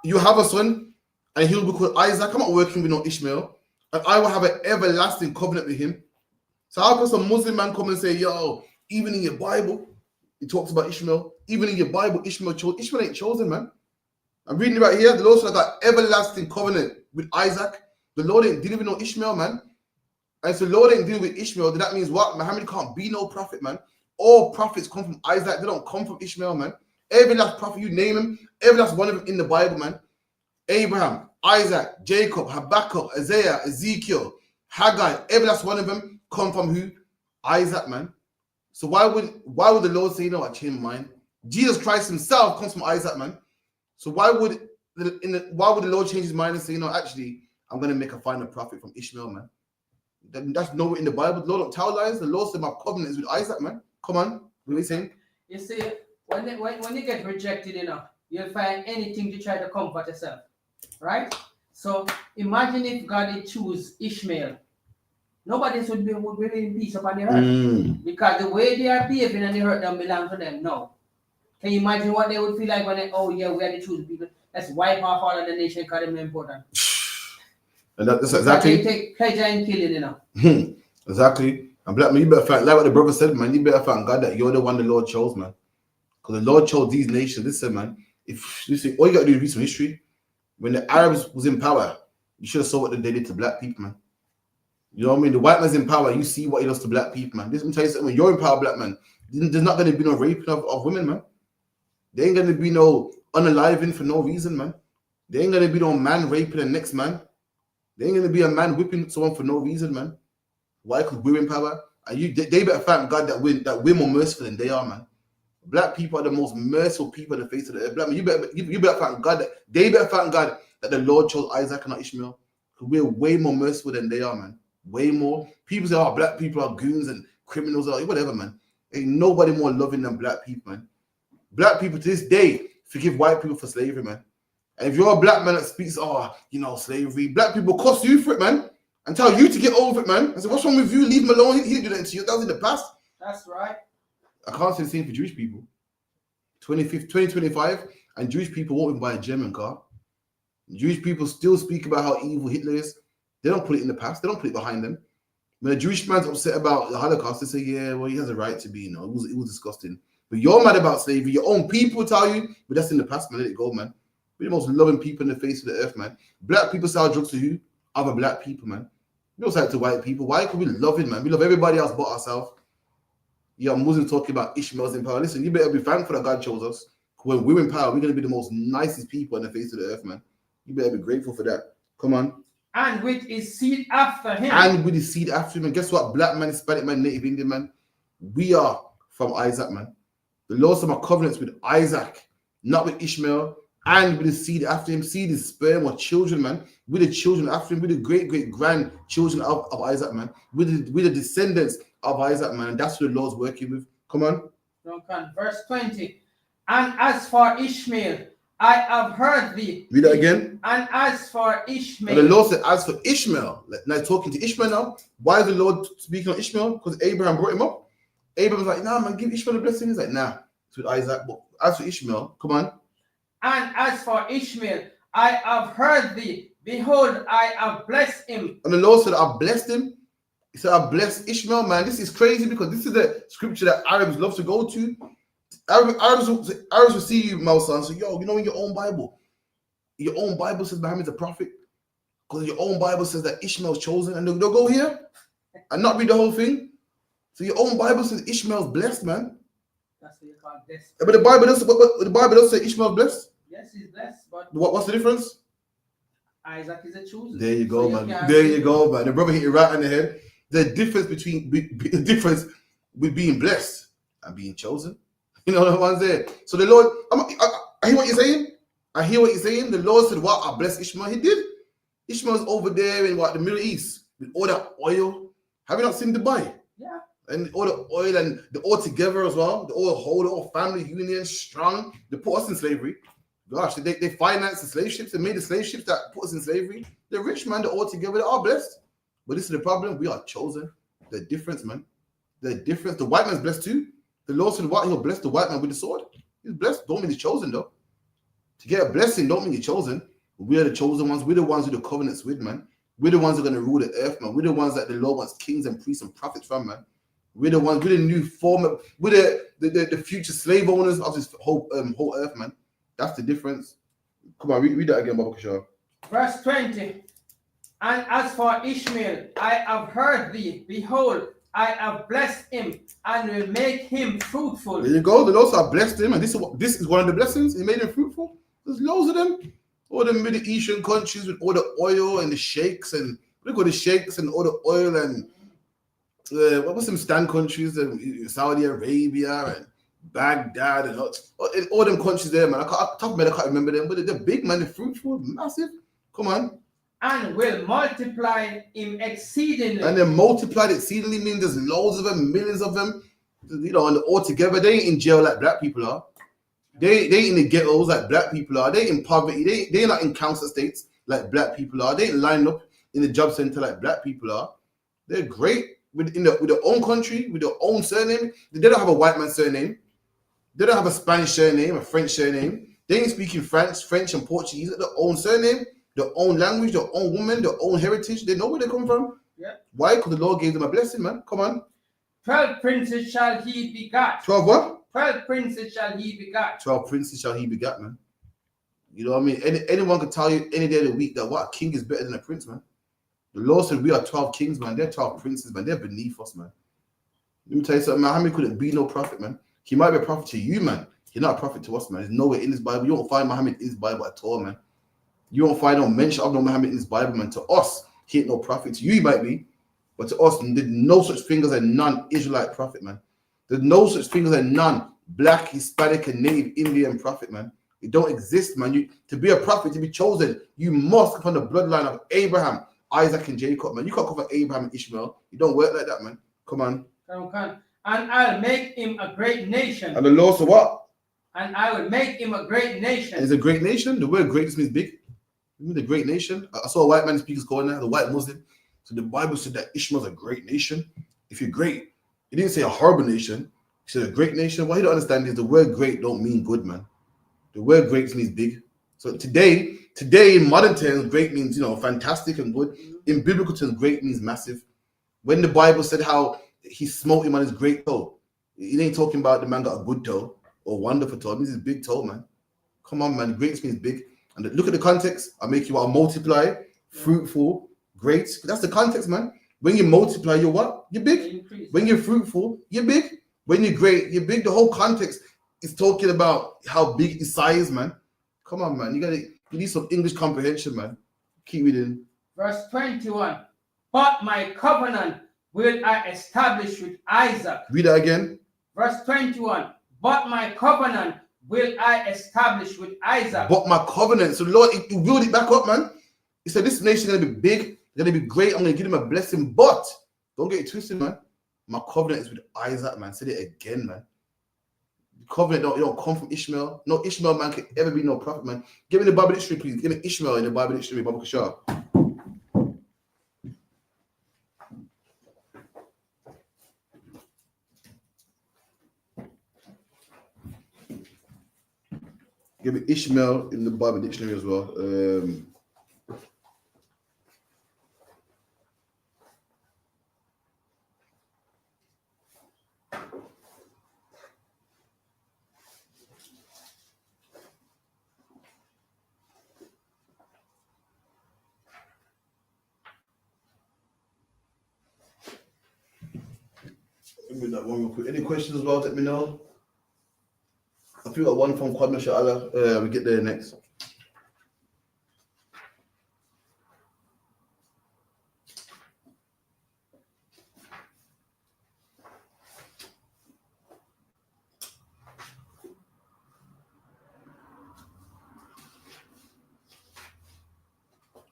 you have a son, and he'll be called Isaac. I'm not working with no Ishmael. And I will have an everlasting covenant with him. So how can some Muslim man come and say, yo, even in your Bible, it talks about Ishmael. Even in your Bible, Ishmael ain't chosen, man. I'm reading right here. The Lord said, I got everlasting covenant with Isaac. The Lord ain't dealing with no Ishmael, man. And so the Lord ain't dealing with Ishmael. That means what? Muhammad can't be no prophet, man. All prophets come from Isaac. They don't come from Ishmael, man. Every last prophet, you name him, every last one of them in the Bible, man. Abraham, Isaac, Jacob, Habakkuk, Isaiah, Ezekiel, Haggai, every last one of them come from who? Isaac, man. So why would the Lord say, I change my mind? Jesus Christ himself comes from Isaac, man. So why would the Lord change his mind and say, actually, I'm going to make a final prophet from Ishmael, man? That's nowhere in the Bible. The Lord don't tell lies. The Lord said my covenant is with Isaac, man. Come on. What are you saying? You see, when you get rejected, you'll find anything to try to comfort yourself, right? So imagine if God did choose Ishmael. Nobody would be in peace upon the earth. Because the way they are behaving on the earth don't belong to them. No. Can you imagine what they would feel like when we are the chosen people? Let's wipe off all of the nation because they're important. And that's exactly. They take pleasure in killing, Exactly. And black man, you better find, like what the brother said, man, you better find God that you're the one the Lord chose, man. Because the Lord chose these nations. Listen, man, if you see, all you got to do is read some history. When the Arabs was in power, you should have saw what they did to black people, man. You know what I mean? The white man's in power, you see what he does to black people, man. Let me tell you something. When you're in power, black man, there's not going to be no raping of women, man. There ain't going to be no unaliving for no reason, man. There ain't going to be no man raping the next man. There ain't going to be a man whipping someone for no reason, man. Why? Because we're in power. And they better thank God that we're more merciful than they are, man. Black people are the most merciful people on the face of the earth. Black man, you better thank God that they better thank God that the Lord chose Isaac and not Ishmael. Because we're way more merciful than they are, man. Way more. People say, oh, black people are goons and criminals, or whatever, man. Ain't nobody more loving than black people, man. Black people to this day forgive white people for slavery, man. And if you're a black man that speaks, slavery, black people cost you for it, man. And tell you to get over it, man. I said, what's wrong with you? Leave him alone. He didn't do that to you. That was in the past. That's right. I can't say the same for Jewish people. 2025, and Jewish people won't even buy a German car. Jewish people still speak about how evil Hitler is. They don't put it in the past. They don't put it behind them. When a Jewish man's upset about the Holocaust, they say, yeah, well, he has a right to be, it was disgusting. But you're mad about slavery. Your own people tell you, but that's in the past, man. Let it go, man. We're the most loving people in the face of the earth, man. Black people sell drugs to who? Other black people, man. We don't sell it to white people. Why? Because we love it, man. We love everybody else but ourselves. Yeah, Muslims talking about Ishmael's in power. Listen, you better be thankful that God chose us. When we're in power, we're going to be the most nicest people on the face of the earth, man. You better be grateful for that. Come on. And with his seed after him. And with his seed after him. And guess what? Black man, Hispanic man, Native Indian man. We are from Isaac, man. The Lord said my covenants with Isaac, not with Ishmael, and with his seed after him. Seed is sperm or children, man. With the children after him, with the great-great-grandchildren of Isaac, man. With the descendants of Isaac, man. And that's what the Lord's working with. Come on. Verse 20. And as for Ishmael, I have heard thee. Read that again. And as for Ishmael. And the Lord said, as for Ishmael, now talking to Ishmael now. Why is the Lord speaking on Ishmael? Because Abraham brought him up. Abraham was like, nah, man, give Ishmael a blessing. He's like, nah, it's with Isaac. But as for Ishmael, come on. And as for Ishmael, I have heard thee. Behold, I have blessed him. And the Lord said, I blessed him. He said, I blessed Ishmael, man. This is crazy because this is the scripture that Arabs love to go to. Arabs will see you, Mousa, and say, yo, in your own Bible says Muhammad's a prophet. Because your own Bible says that Ishmael's chosen. And they'll go here and not read the whole thing. So your own Bible says Ishmael's blessed, man. That's what you call blessed. But the Bible does say Ishmael's blessed. Yes, he's blessed. But what's the difference? Isaac is a chosen. There you go, man. There you go, man. The brother hit you right on the head. The difference with being blessed and being chosen. You know what I'm saying? So the Lord, I hear what you're saying. I hear what you're saying. The Lord said, "What? I bless Ishmael." He did. Ishmael's over there in the Middle East with all that oil. Have you not seen Dubai? Yeah. And all the oil and the all together as well. The whole family union strong. They put us in slavery. Gosh, they financed the slave ships. They made the slave ships that put us in slavery. They're rich, man. They're all together. They are blessed. But this is the problem. We are chosen. The difference, man. The difference. The white man's blessed too. The Lord said, what? He'll bless the white man with the sword. He's blessed. Don't mean he's chosen, though. To get a blessing, don't mean you're chosen. We are the chosen ones. We're the ones who the covenants with, man. We're the ones who are going to rule the earth, man. We're the ones that the Lord wants kings and priests and prophets from, man. We're the ones. We're the new form. We're the future slave owners of this whole earth, man. That's the difference. Come on, read that again, Baba Kishore. Verse 20. And as for Ishmael, I have heard thee. Behold, I have blessed him and will make him fruitful. There you go. The Lord said, blessed him, and this is one of the blessings. He made him fruitful. There's loads of them. All the Middle Eastern countries with all the oil and the sheikhs and look at the sheikhs and all the oil and what was some stand countries, Saudi Arabia and Baghdad, and all them countries there, man. Top of my head, I can't remember them, but they're big, man. They're fruitful, massive. Come on. And will multiply him exceedingly. And then multiplied exceedingly means there's loads of them, millions of them. You know, and all together, they ain't in jail like black people are. They ain't in the ghettos like black people are. They ain't in poverty. They ain't not in council estates like black people are. They ain't lined up in the job center like black people are. They're great with their own country, with their own surname. They don't have a white man's surname. They don't have a Spanish surname, a French surname. They ain't speaking French and Portuguese. Their own surname, their own language, their own woman, their own heritage. They know where they come from. Yeah. Why? Because the Lord gave them a blessing, man. Come on. 12 princes shall he begat. 12 what? 12 princes shall he begat. 12 princes shall he begat, man. You know what I mean? Anyone can tell you any day of the week that what a king is better than a prince, man. The Lord said we are 12 kings, man. They're 12 princes, man. They're beneath us, man. Let me tell you something, man. Muhammad couldn't be no prophet, man. He might be a prophet to you, man. He's not a prophet to us, man. There's nowhere in his Bible. You won't find Muhammad in his Bible at all, man. You won't find no mention of no Muhammad in his Bible, man. To us, he ain't no prophet. To you, he might be. But to us, there's no such thing as a non-Israelite prophet, man. There's no such thing as a non-black, Hispanic, and native Indian prophet, man. It don't exist, man. To be a prophet, to be chosen, you must come from the bloodline of Abraham, Isaac, and Jacob, man. You can't come from Abraham and Ishmael. You don't work like that, man. Come on. And I'll make him a great nation. And the Lord said what? And I will make him a great nation. And it's a great nation. The word great means big. You mean the great nation? I saw a white man speak his corner, the white Muslim. So the Bible said that Ishmael's a great nation. If you're great, it didn't say a horrible nation. He said a great nation. What you don't understand is the word great don't mean good, man. The word great means big. So today in modern terms, great means, you know, fantastic and good. In biblical terms, great means massive. When the Bible said how he smote him on his great toe, it ain't talking about the man got a good toe or wonderful toe. It means his big toe, man. Come on, man. Great means big. And look at the context. I make you want to multiply, fruitful, great. That's the context, man. When you multiply, you're what? You're big. When you're fruitful, you're big. When you're great, you're big. The whole context is talking about how big his size, man. Come on, man. You need some English comprehension, man. Keep reading. Verse 21. But my covenant will I establish with Isaac. Read that again. Verse 21. But my covenant will I establish with Isaac. But my covenant. So the Lord, he build it back up, man. He said, this nation is going to be big. They're going to be great. I'm going to give them a blessing. But don't get it twisted, man. My covenant is with Isaac, man. Said it again, man. The covenant don't come from Ishmael. No Ishmael man can ever be no prophet, man. Give me the Bible dictionary, please. Give me Ishmael in the Bible dictionary, Baba Kashar. Give me Ishmael in the Bible dictionary as well. Give me that one real quick. Any questions as well? Let me know. I feel got one from Quad Mashallah. We get there next.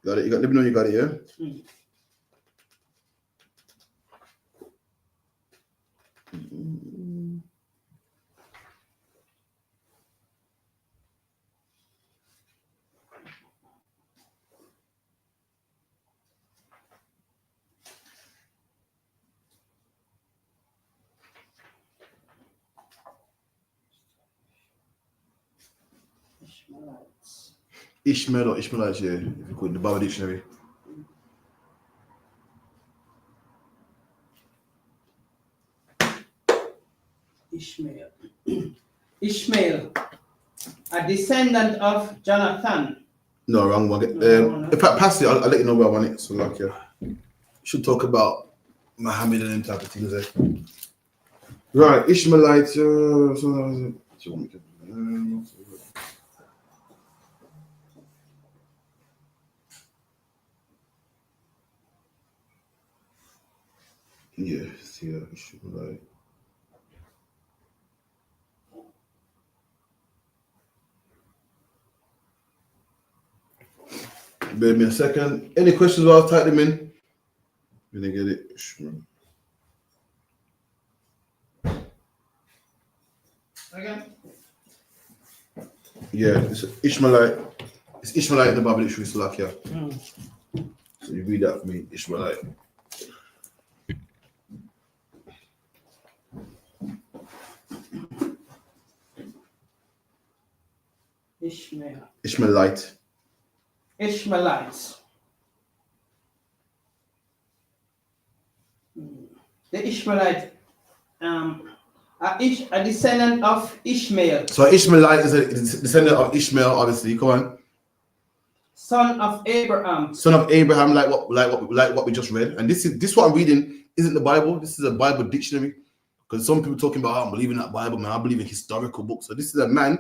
Got it. You got. Let me know you got it. Yeah. Ishmael or Ishmaelites, yeah, if you could, the Bible dictionary. Ishmael. Ishmael, a descendant of Jonathan. No, wrong one. In fact, pass it. I'll let you know where I want it. So, like, yeah, should talk about Muhammad and them type of things. Right, Ishmaelites. Yes, yeah, Ishmaelite. Bear me a second. Any questions while I type them in? I'm gonna get it. Again? Yeah, it's Ishmaelite. It's Ishmaelite in the Bible, literally Salakia. So you read that for me, Ishmaelite. Ishmaelite. Ishmaelites. The Ishmaelite, a descendant of Ishmael. So Ishmaelite is a descendant of Ishmael, obviously. Come on. Son of Abraham. Son of Abraham, like what we just read. And this what I'm reading isn't the Bible. This is a Bible dictionary. Because some people talking about, I believe in that Bible, man. I believe in historical books. So this is a man.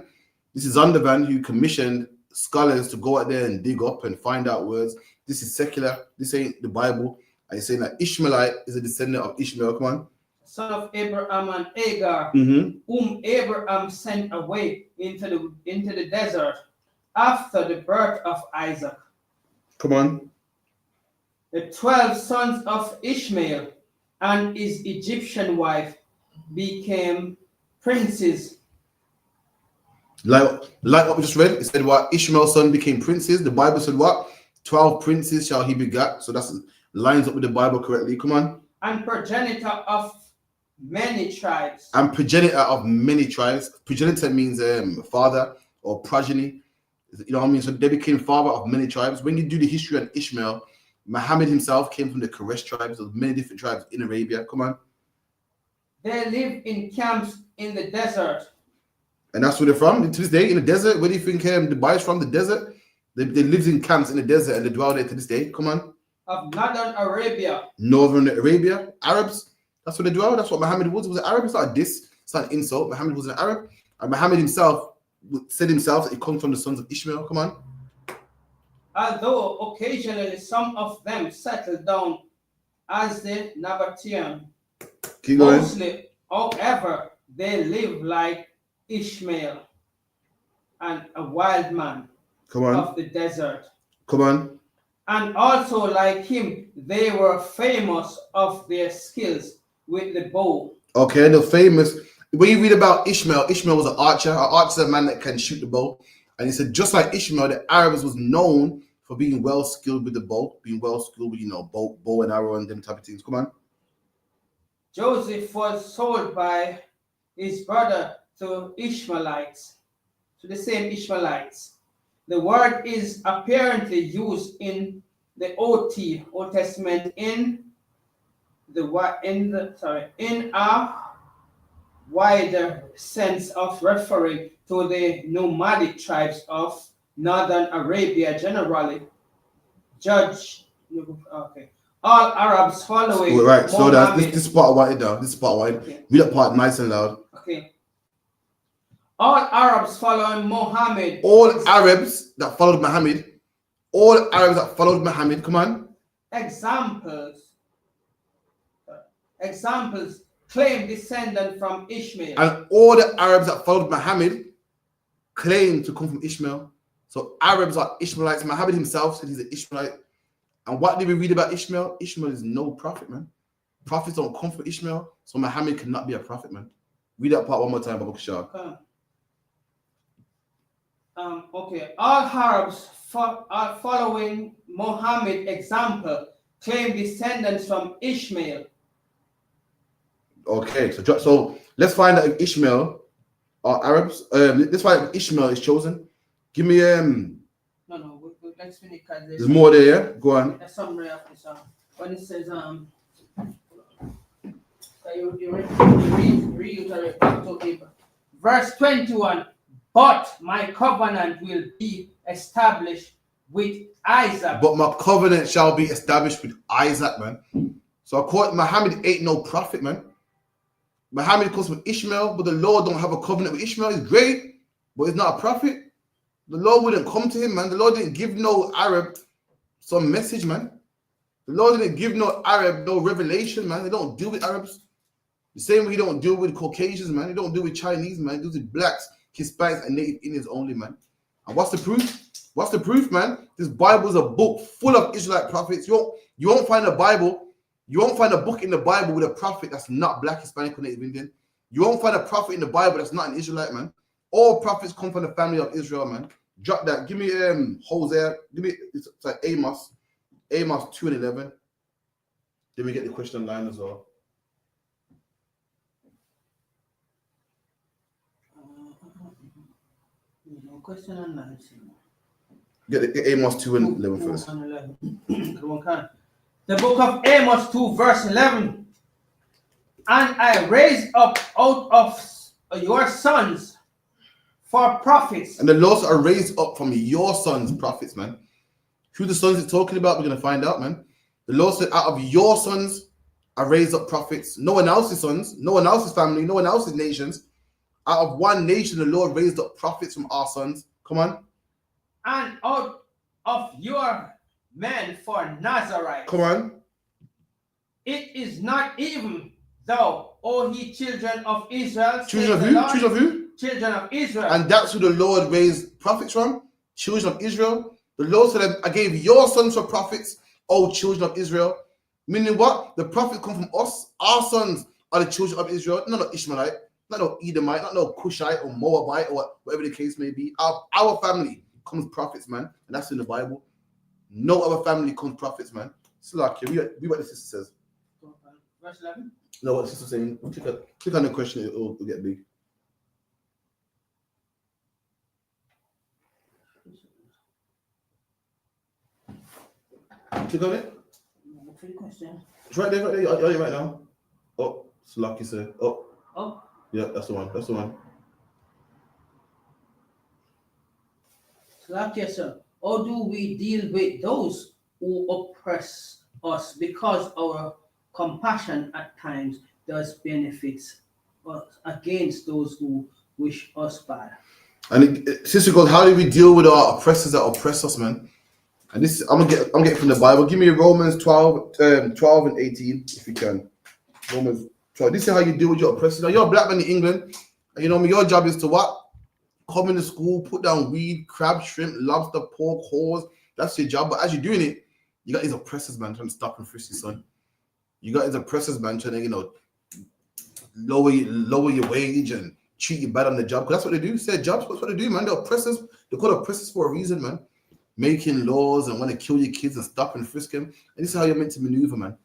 This is Undervan who commissioned scholars to go out there and dig up and find out words. This is secular. This ain't the Bible. And he's saying that Ishmaelite is a descendant of Ishmael. Come on. Son of Abraham and Hagar, whom Abraham sent away into the desert after the birth of Isaac. Come on. The 12 sons of Ishmael and his Egyptian wife became princes. Like what we just read, it said what? Ishmael's son became princes. The Bible said what? 12 princes shall he begat. So that's lines up with the Bible correctly. Come on. And progenitor of many tribes. And progenitor of many tribes. Progenitor means father or progeny. You know what I mean? So they became father of many tribes. When you do the history on Ishmael, Muhammad himself came from the Quraysh tribes. There's many different tribes in Arabia. Come on. They live in camps in the desert. And that's where they're from. To this day, in the desert. Where do you think the boys from? The desert? They live in camps in the desert and they dwell there to this day. Come on. Of northern Arabia. Northern Arabia. Arabs. That's where they dwell. That's what Muhammad was. Was an Arab. It's not a diss. It's not an insult. Muhammad was an Arab. And Muhammad himself said himself that he comes from the sons of Ishmael. Come on. Although occasionally some of them settled down as the Nabatean. Keep going. Mostly, however, they live like Ishmael and a wild man of the desert. Come on. And also like him, they were famous of their skills with the bow. Okay, they're famous. When you read about Ishmael, Ishmael was an archer. An archer is a man that can shoot the bow. And he said, just like Ishmael, the Arabs was known for being well skilled with the bow, being well skilled with, bow and arrow and them type of things. Come on. Joseph was sold by his brother to Ishmaelites, to the same Ishmaelites. The word is apparently used in the Old Testament in a wider sense of referring to the nomadic tribes of northern Arabia generally. All Arabs following. Right, so this part I wanted down. This part I wanted. Okay. Read that part nice and loud. Okay. All Arabs following Muhammad. All Arabs that followed Muhammad. All Arabs that followed Muhammad. Come on. Examples claim descendant from Ishmael. And all the Arabs that followed Muhammad claim to come from Ishmael. So Arabs are Ishmaelites. Muhammad himself said he's an Ishmaelite. And what did we read about Ishmael? Ishmael is no prophet, man. Prophets don't come from Ishmael, so Muhammad cannot be a prophet, man. Read that part one more time, Baba Kishar. Okay. All Arabs following Muhammad's example claim descendants from Ishmael. Okay, so let's find out if Ishmael are Arabs. Let's find out if Ishmael is chosen. Give me No, let's finish. There's more there, yeah? Go on. A summary of this. When it says reiterate verse 21. But my covenant will be established with Isaac. But my covenant shall be established with Isaac, man. So Muhammad ain't no prophet, man. Muhammad comes from Ishmael, but the Lord don't have a covenant with Ishmael. He's great, but he's not a prophet. The Lord wouldn't come to him, man. The Lord didn't give no Arab some message, man. The Lord didn't give no Arab no revelation, man. They don't deal with Arabs. The same way he don't deal with Caucasians, man. He don't deal with Chinese, man. He deals with blacks, Hispanics, and Native Indians only, man. And what's the proof? What's the proof, man? This Bible is a book full of Israelite prophets. You won't find a Bible. You won't find a book in the Bible with a prophet that's not black, Hispanic, or Native Indian. You won't find a prophet in the Bible that's not an Israelite, man. All prophets come from the family of Israel, man. Drop that. Give me Hosea. Give me it's like Amos 2:11. Then we get the question online as well. No question online. Get the Amos 2:11 first. The book of Amos 2 verse 11. And I raised up out of your sons for prophets. And the Lord are raised up from your sons, prophets, man. Who the sons is talking about, we're going to find out, man. The Lord said, out of your sons are raised up prophets. No one else's sons, no one else's family, no one else's nations. Out of one nation, the Lord raised up prophets from our sons. Come on. And out of your men for Nazarite. Come on. It is not even thou, O ye children of Israel. Children of who? Children of who? Children of Israel. And that's who the Lord raised prophets from. Children of Israel. The Lord said, I gave your sons for prophets, O children of Israel. Meaning what? The prophets come from us. Our sons are the children of Israel. Not Ishmaelite, not no Edomite, not no Cushite or Moabite or whatever the case may be. Our family comes prophets, man. And that's in the Bible. No other family comes prophets, man. Slack here. Read what the sister says. Verse 11. No, what the sister's saying. Click on the question, it'll get big. Click on it. Look for the question. It's right there, right there. You got it right now. Oh, it's lucky, sir. Oh. Yeah, that's the one. That's the one. Slakia, sir. How do we deal with those who oppress us, because our compassion at times does benefit us against those who wish us bad? And Sister God, how do we deal with our oppressors that oppress us, man? And this I'm getting from the Bible. Give me Romans 12 and 18, if you can. Romans 12. This is how you deal with your oppressors. Now you're a black man in England, and you know your job is to what? Come into school, put down weed, crab, shrimp, lobster, pork, whores. That's your job. But as you're doing it, you got these oppressors, man, trying to stop and frisk your son. You got these oppressors, man, trying to, lower your wage and treat you bad on the job. Because that's what they do. It's their jobs. That's what they do, man. They're oppressors. They're called oppressors for a reason, man. Making laws and want to kill your kids and stop and frisk them. And this is how you're meant to maneuver, man.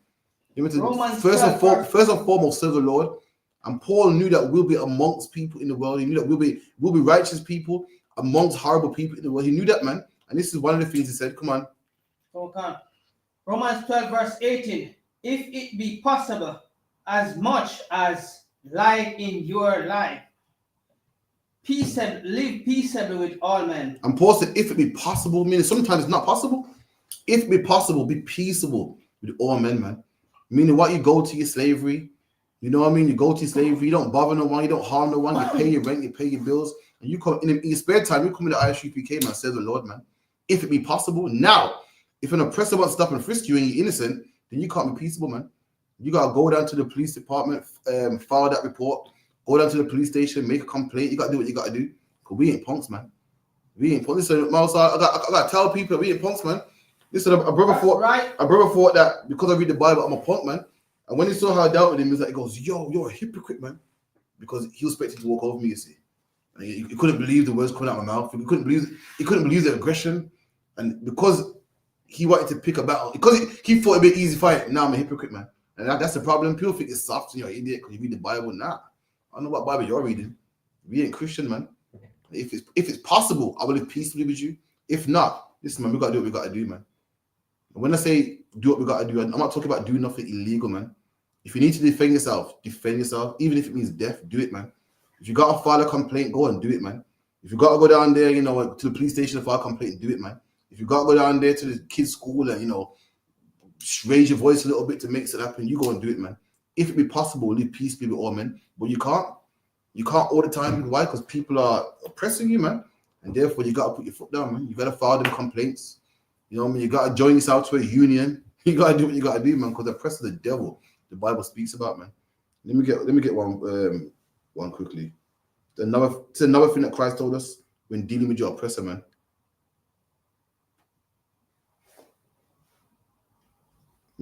You're meant to first and foremost serve the Lord. And Paul knew that we'll be amongst people in the world. He knew that we'll be righteous people amongst horrible people in the world. He knew that, man. And this is one of the things he said. Come on. Okay. Romans 12 verse 18. If it be possible, as much as light in your life, live peaceably with all men. And Paul said, if it be possible, meaning sometimes it's not possible. If it be possible, be peaceable with all men, man. Meaning what, you go to your slavery. You know what I mean? You go to slavery, you don't bother no one, you don't harm no one, you pay your rent, you pay your bills, and you come in your spare time, you come in the ISUPK, man, says the Lord, man. If it be possible. Now, if an oppressor wants to stop and frisk you and you're innocent, then you can't be peaceable, man. You gotta go down to the police department, file that report, go down to the police station, make a complaint. You gotta do what you gotta do. Cause we ain't punks, man. We ain't punks. Listen, I gotta tell people that we ain't punks, man. Listen, a brother thought that because I read the Bible, I'm a punk, man. And when he saw how I dealt with him, he goes, yo, you're a hypocrite, man. Because he was expected to walk over me, you see. And he couldn't believe the words coming out of my mouth. He couldn't believe the aggression. And because he wanted to pick a battle, because he thought it'd be an easy fight, now I'm a hypocrite, man. And that's the problem. People think it's soft and you're an idiot because you read the Bible. Nah. I don't know what Bible you're reading. We ain't Christian, man. If it's possible, I will live peacefully with you. If not, listen, man, we gotta do what we gotta do, man. And when I say do what we gotta do, I'm not talking about doing nothing illegal, man. If you need to defend yourself, even if it means death, do it, man. If you gotta file a complaint, go and do it, man. If you gotta go down there, to the police station and file a complaint, do it, man. If you gotta go down there to the kids' school and raise your voice a little bit to make it happen, you go and do it, man. If it be possible, live peacefully with all men, but you can't. You can't all the time. Why? Because people are oppressing you, man. And therefore, you gotta put your foot down, man. You gotta file them complaints. You know what I mean? You gotta join yourself to a union. You gotta do what you gotta do, man. Because the oppressor is the devil. The Bible speaks about, man. Let me get one quickly. Another thing that Christ told us when dealing with your oppressor, man.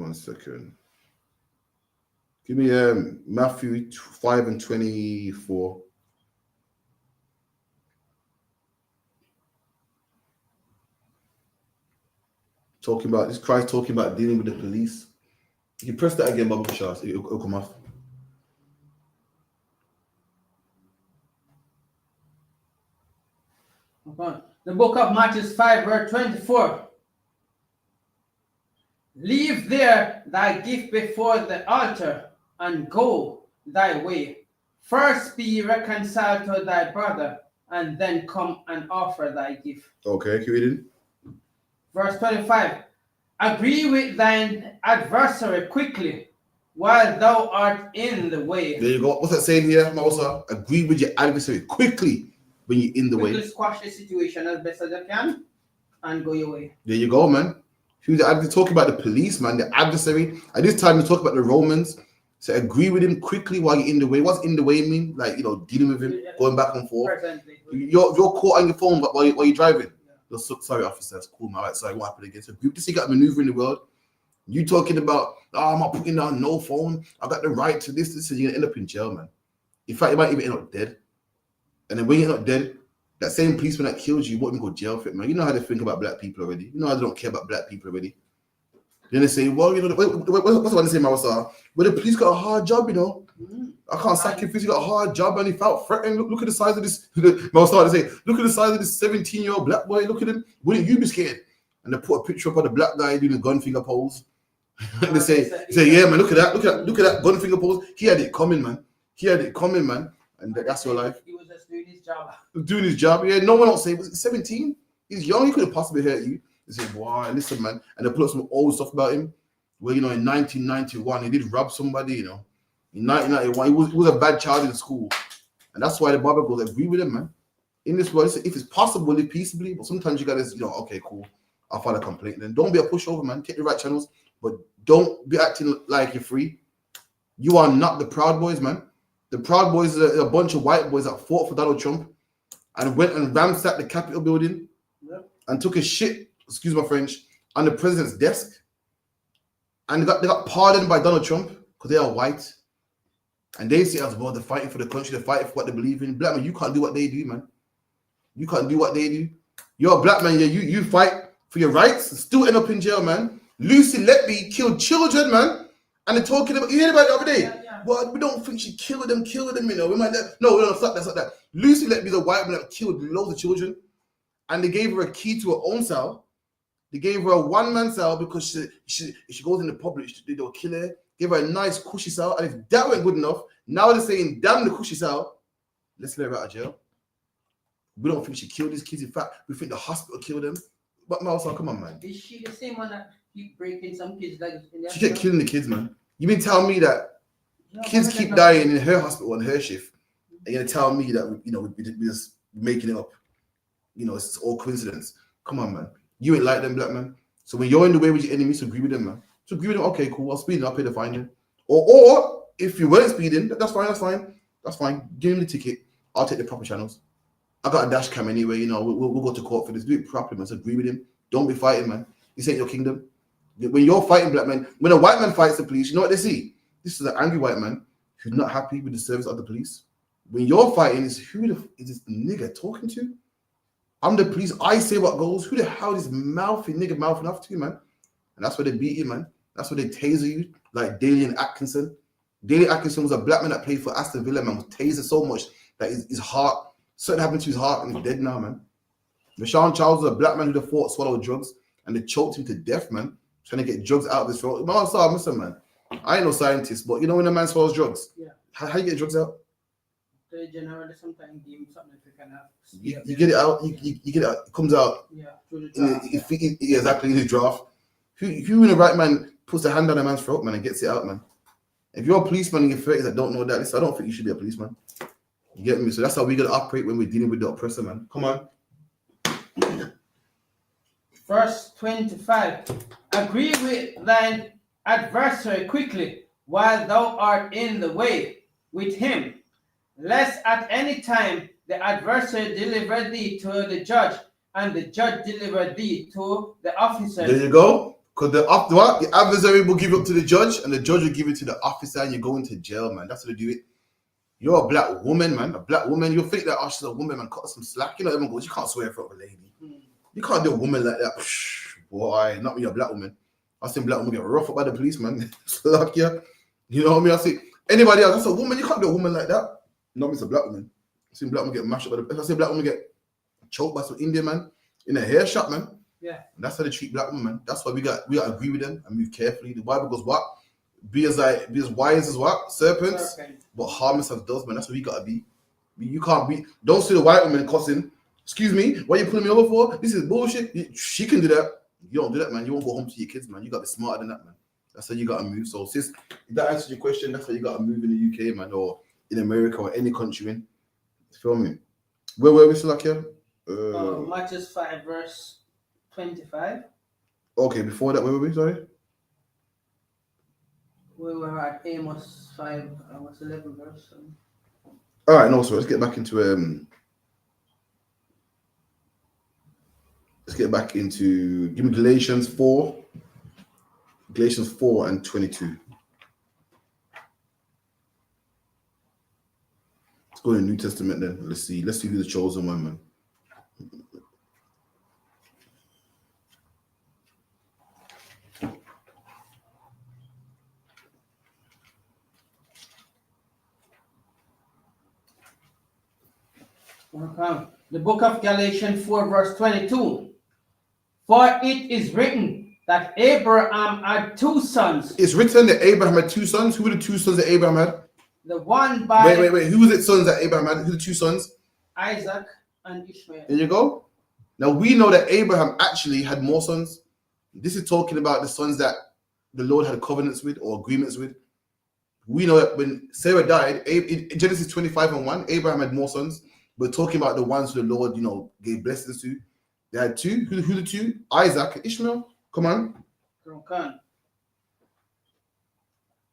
1 second. Give me Matthew 5 and 24. Talking about this Christ talking about dealing with the police. You can press that again, Baba Charles. It'll come off. Okay. The book of Matthew 5, verse 24. Leave there thy gift before the altar, and go thy way. First be reconciled to thy brother, and then come and offer thy gift. Okay, keep reading. Verse 25. Agree with thine adversary quickly, while thou art in the way. There you go. What's that saying here, Mausa? Agree with your adversary quickly when you're in the way. Squash the situation as best as you can, and go your way. There you go, man. Who's the adversary? Talking about the police, man, the adversary. At this time, we talk about the Romans. So agree with him quickly while you're in the way. What's in the way mean? Like, you know, dealing with him, going back and forth. You're caught on your phone while you're driving. Yeah. Sorry, officer, that's cool, man. Right, sorry, what happened again? So group this, you got maneuver in the world. You talking about, I'm not putting down no phone. I got the right to this, and you're gonna end up in jail, man. In fact, you might even end up dead. And then when you're not dead, that same policeman that killed you won't even go jail for it, man. You know how they think about black people already. You know how they don't care about black people already. Then they say, well, you know, what's the one they say, Marissa? Well, the police got a hard job, you know. I can't sack him because he got a hard job and he felt threatened. Look at the size of this. Marissa, they say, look at the size of this 17-year-old black boy. Look at him. Wouldn't you be scared? And they put a picture up of the black guy doing the gun finger pose. And they say, yeah, man, look at that gun finger pose. He had it coming, man. And that's your life. He was just doing his job. Doing his job, yeah. No one else say, was it 17? He's young. He could have possibly hurt you. They say, wow, listen, man. And they put up some old stuff about him. Well, you know, in 1991, he did rob somebody, you know. In 1991, he was a bad child in school. And that's why the Bible goes, agree with him, man. In this world, if it's possible, live peaceably. But sometimes you got to, you know, okay, cool. I'll file a complaint. Then don't be a pushover, man. Take the right channels. But don't be acting like you're free. You are not the Proud Boys, man. The Proud Boys are a bunch of white boys that fought for Donald Trump and went and ransacked the Capitol building and took a shit, excuse my French, on the president's desk. And they got pardoned by Donald Trump because they are white. And they say as well, they're fighting for the country, they're fighting for what they believe in. Black man, you can't do what they do, man. You can't do what they do. You're a black man, yeah, you fight for your rights, still end up in jail, man. Lucy Letby killed children, man. And they're talking about, you heard about it the other day? Yeah. Well, we don't think she killed them, you know. We might no, stop that. Lucy Letby's a white woman that killed loads of children. And they gave her a key to her own cell. They gave her a one-man cell because she goes in the public, they'll kill her. Give her a nice cushy cell. And if that weren't good enough, now they're saying, damn the cushy cell, let's let her out of jail. We don't think she killed these kids. In fact, we think the hospital killed them. But Malsa, come on, man. Is she the same one that keep breaking some kids like in she kept killing the kids, man. You mean tell me that kids keep dying in her hospital on her shift, and you're gonna tell me that we're just making it up? You know, it's all coincidence. Come on, man. You ain't like them, black man. So when you're in the way with your enemies, agree with them, man. So agree with them. Okay, cool. I'll speed up, pay the fine. Or if you weren't speeding, that's fine. Give him the ticket. I'll take the proper channels. I got a dash cam anyway. You know, we'll go to court for this. Do it properly, man. So agree with him. Don't be fighting, man. This ain't your kingdom. When you're fighting, black man, when a white man fights the police, you know what they see? This is an angry white man who's not happy with the service of the police. When you're fighting, who the is this nigga talking to? I'm the police. I say what goes. Who the hell is nigga mouthing off to you, man? And that's where they beat you, man. That's where they taser you, like Dalian Atkinson. Dalian Atkinson was a black man that played for Aston Villa, man, was tasered so much that his heart, something happened to his heart and he's dead now, man. Rashawn Charles was a black man who fought swallowed drugs and they choked him to death, man, trying to get drugs out of his throat. Man, I'm sorry, listen, man. I ain't no scientist, but you know when a man swallows drugs, how you get drugs out? They generally sometimes give him something to kind of you get it out, you get it out, it comes out. Yeah, through the draft, exactly in the draft. Who in the right man puts a hand on a man's throat, man, and gets it out, man? If you're a policeman in your 30s that don't know that, listen, I don't think you should be a policeman. You get me? So that's how we're gonna operate when we're dealing with the oppressor, man. Come on. Verse 25. Agree with thine adversary quickly while thou art in the way with him, lest at any time the adversary deliver thee to the judge, and the judge deliver thee to the officer. There you go. Because the adversary will give it up to the judge, and the judge will give it to the officer, and you go into jail, man. That's how they do it. You're a black woman, man. A black woman. You'll think that she's a woman, man. Cut some slack. You know, everyone goes, you can't swear in front of a lady. You can't do a woman like that. Boy, not when you're a black woman. I've seen black women get roughed up by the police, man. Slack, yeah. You know what I mean? I see anybody else, that's a woman. You can't do a woman like that. Not when it's a black woman. I've seen black women get mashed up by the police. I've seen black women get choked by some Indian man in a hair shop, man. Yeah. And that's how they treat black women. That's why we got to agree with them and move carefully. The Bible goes, what? Be as wise as what? Serpents. But harmless as doves, man. That's what we gotta be. You can't be. Don't see the white woman cussing. Excuse me, what are you pulling me over for? This is bullshit. She can do that. You don't do that, man. You won't go home to your kids, man. You gotta be smarter than that, man. That's how you gotta move. So, sis, if that answers your question, that's how you gotta move in the UK, man, or in America or any country. In. Feel me? Where were we, Salakia? Matthew 5, verse 25. Okay, before that, where were we? Sorry. We were at Amos 5, Amos 11 verse. All right, no, so let's get back into give me Galatians 4 and 22. Let's go to the New Testament then. Let's see who the chosen one, man. Okay. The book of Galatians 4 verse 22. For it is written that Abraham had two sons. It's written that Abraham had two sons. Who were the two sons that Abraham had? The one by... Wait. Who was it sons that Abraham had? Who were the two sons? Isaac and Ishmael. There you go. Now we know that Abraham actually had more sons. This is talking about the sons that the Lord had covenants with or agreements with. We know that when Sarah died, in Genesis 25 and 1, Abraham had more sons. We're talking about the ones who the Lord, gave blessings to. They had two. Who the two? Isaac and Ishmael. Come on. Okay.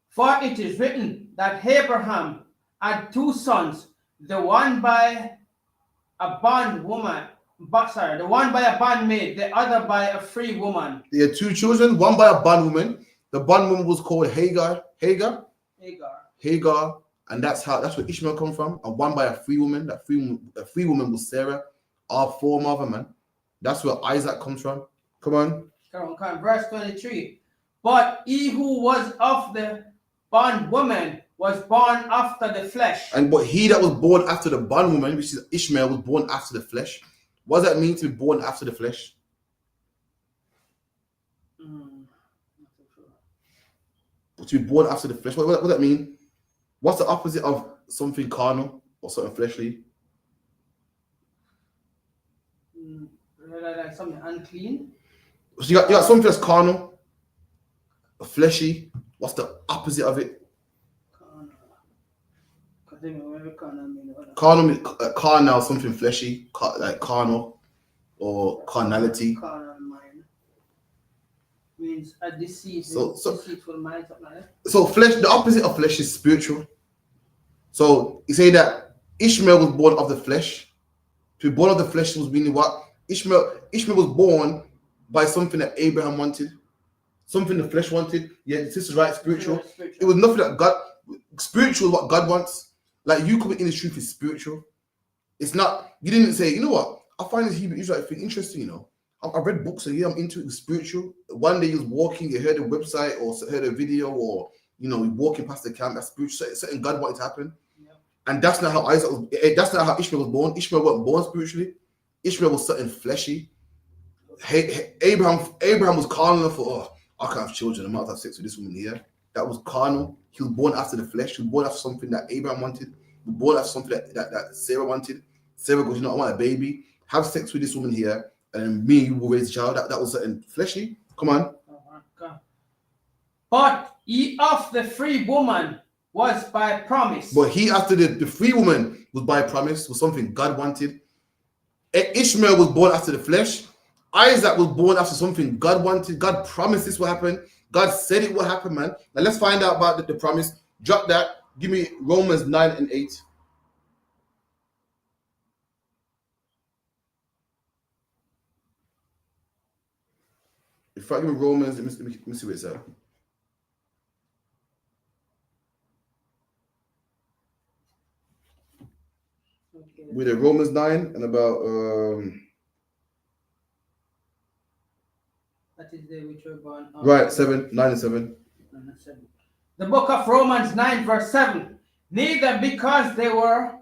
For it is written that Abraham had two sons, the one by a bondwoman, the one by a bondmaid, the other by a free woman. They had two children, one by a bondwoman. The bondwoman was called Hagar. And that's where Ishmael come from. And one by a free woman. That free woman was Sarah, our foremother, man. That's where Isaac comes from. Come on. Verse 23. But he who was of the bondwoman was born after the flesh. But he that was born after the bondwoman, which is Ishmael, was born after the flesh. What does that mean to be born after the flesh? To be born after the flesh. What does that mean? What's the opposite of something carnal or something fleshly? Like something unclean. So you got something that's carnal, fleshy. What's the opposite of it? Carnal, something fleshy, like carnal or carnality. Carnal mind means a deceitful mind, something like that. So flesh, the opposite of flesh is spiritual. So you say that Ishmael was born of the flesh. To be born of the flesh was meaning what? Ishmael was born by something that Abraham wanted, something the flesh wanted. Yeah, this is right, spiritual. It was nothing that God. Spiritual is what God wants. Like you coming in the truth is spiritual. It's not. You didn't say, you know what? I find this Hebrew Israelite thing interesting. I read books and I'm into it. Spiritual. One day you was walking, you heard a website or heard a video, or you're walking past the camp. That's spiritual. Something God wanted to happen. Yeah. And that's not how Isaac was. That's not how Ishmael was born. Ishmael wasn't born spiritually. Ishmael was something fleshy. Abraham was carnal for, I can't have children. I'm not have sex with this woman here. That was carnal. He was born after the flesh. He was born after something that Abraham wanted. He was born after something that Sarah wanted. Sarah goes, I want a baby. Have sex with this woman here, and then me will raise a child. That was something fleshy. Come on. But he of the free woman was by promise. But he after the free woman was by promise, was something God wanted. Ishmael was born after the flesh. Isaac was born after something God wanted. God promised this will happen. God said it will happen, man. Now let's find out about the promise. Drop that. Give me Romans 9 and 8. If I give me Romans, let me see what it says. Okay. With the Romans 9 and about That is the which were born. right 7, 9 and 7. The book of Romans 9 verse 7. Neither because they were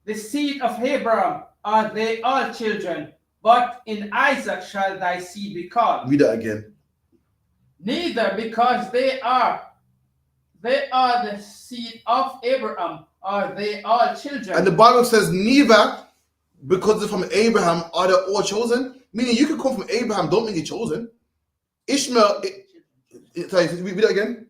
the seed of Abraham are they all children, but in Isaac shall thy seed be called. Read that again. Neither because they are the seed of Abraham are they all children. And the Bible says neither because they're from Abraham are they all chosen. Meaning you can come from Abraham, don't mean you're chosen. Ishmael, sorry, read that again.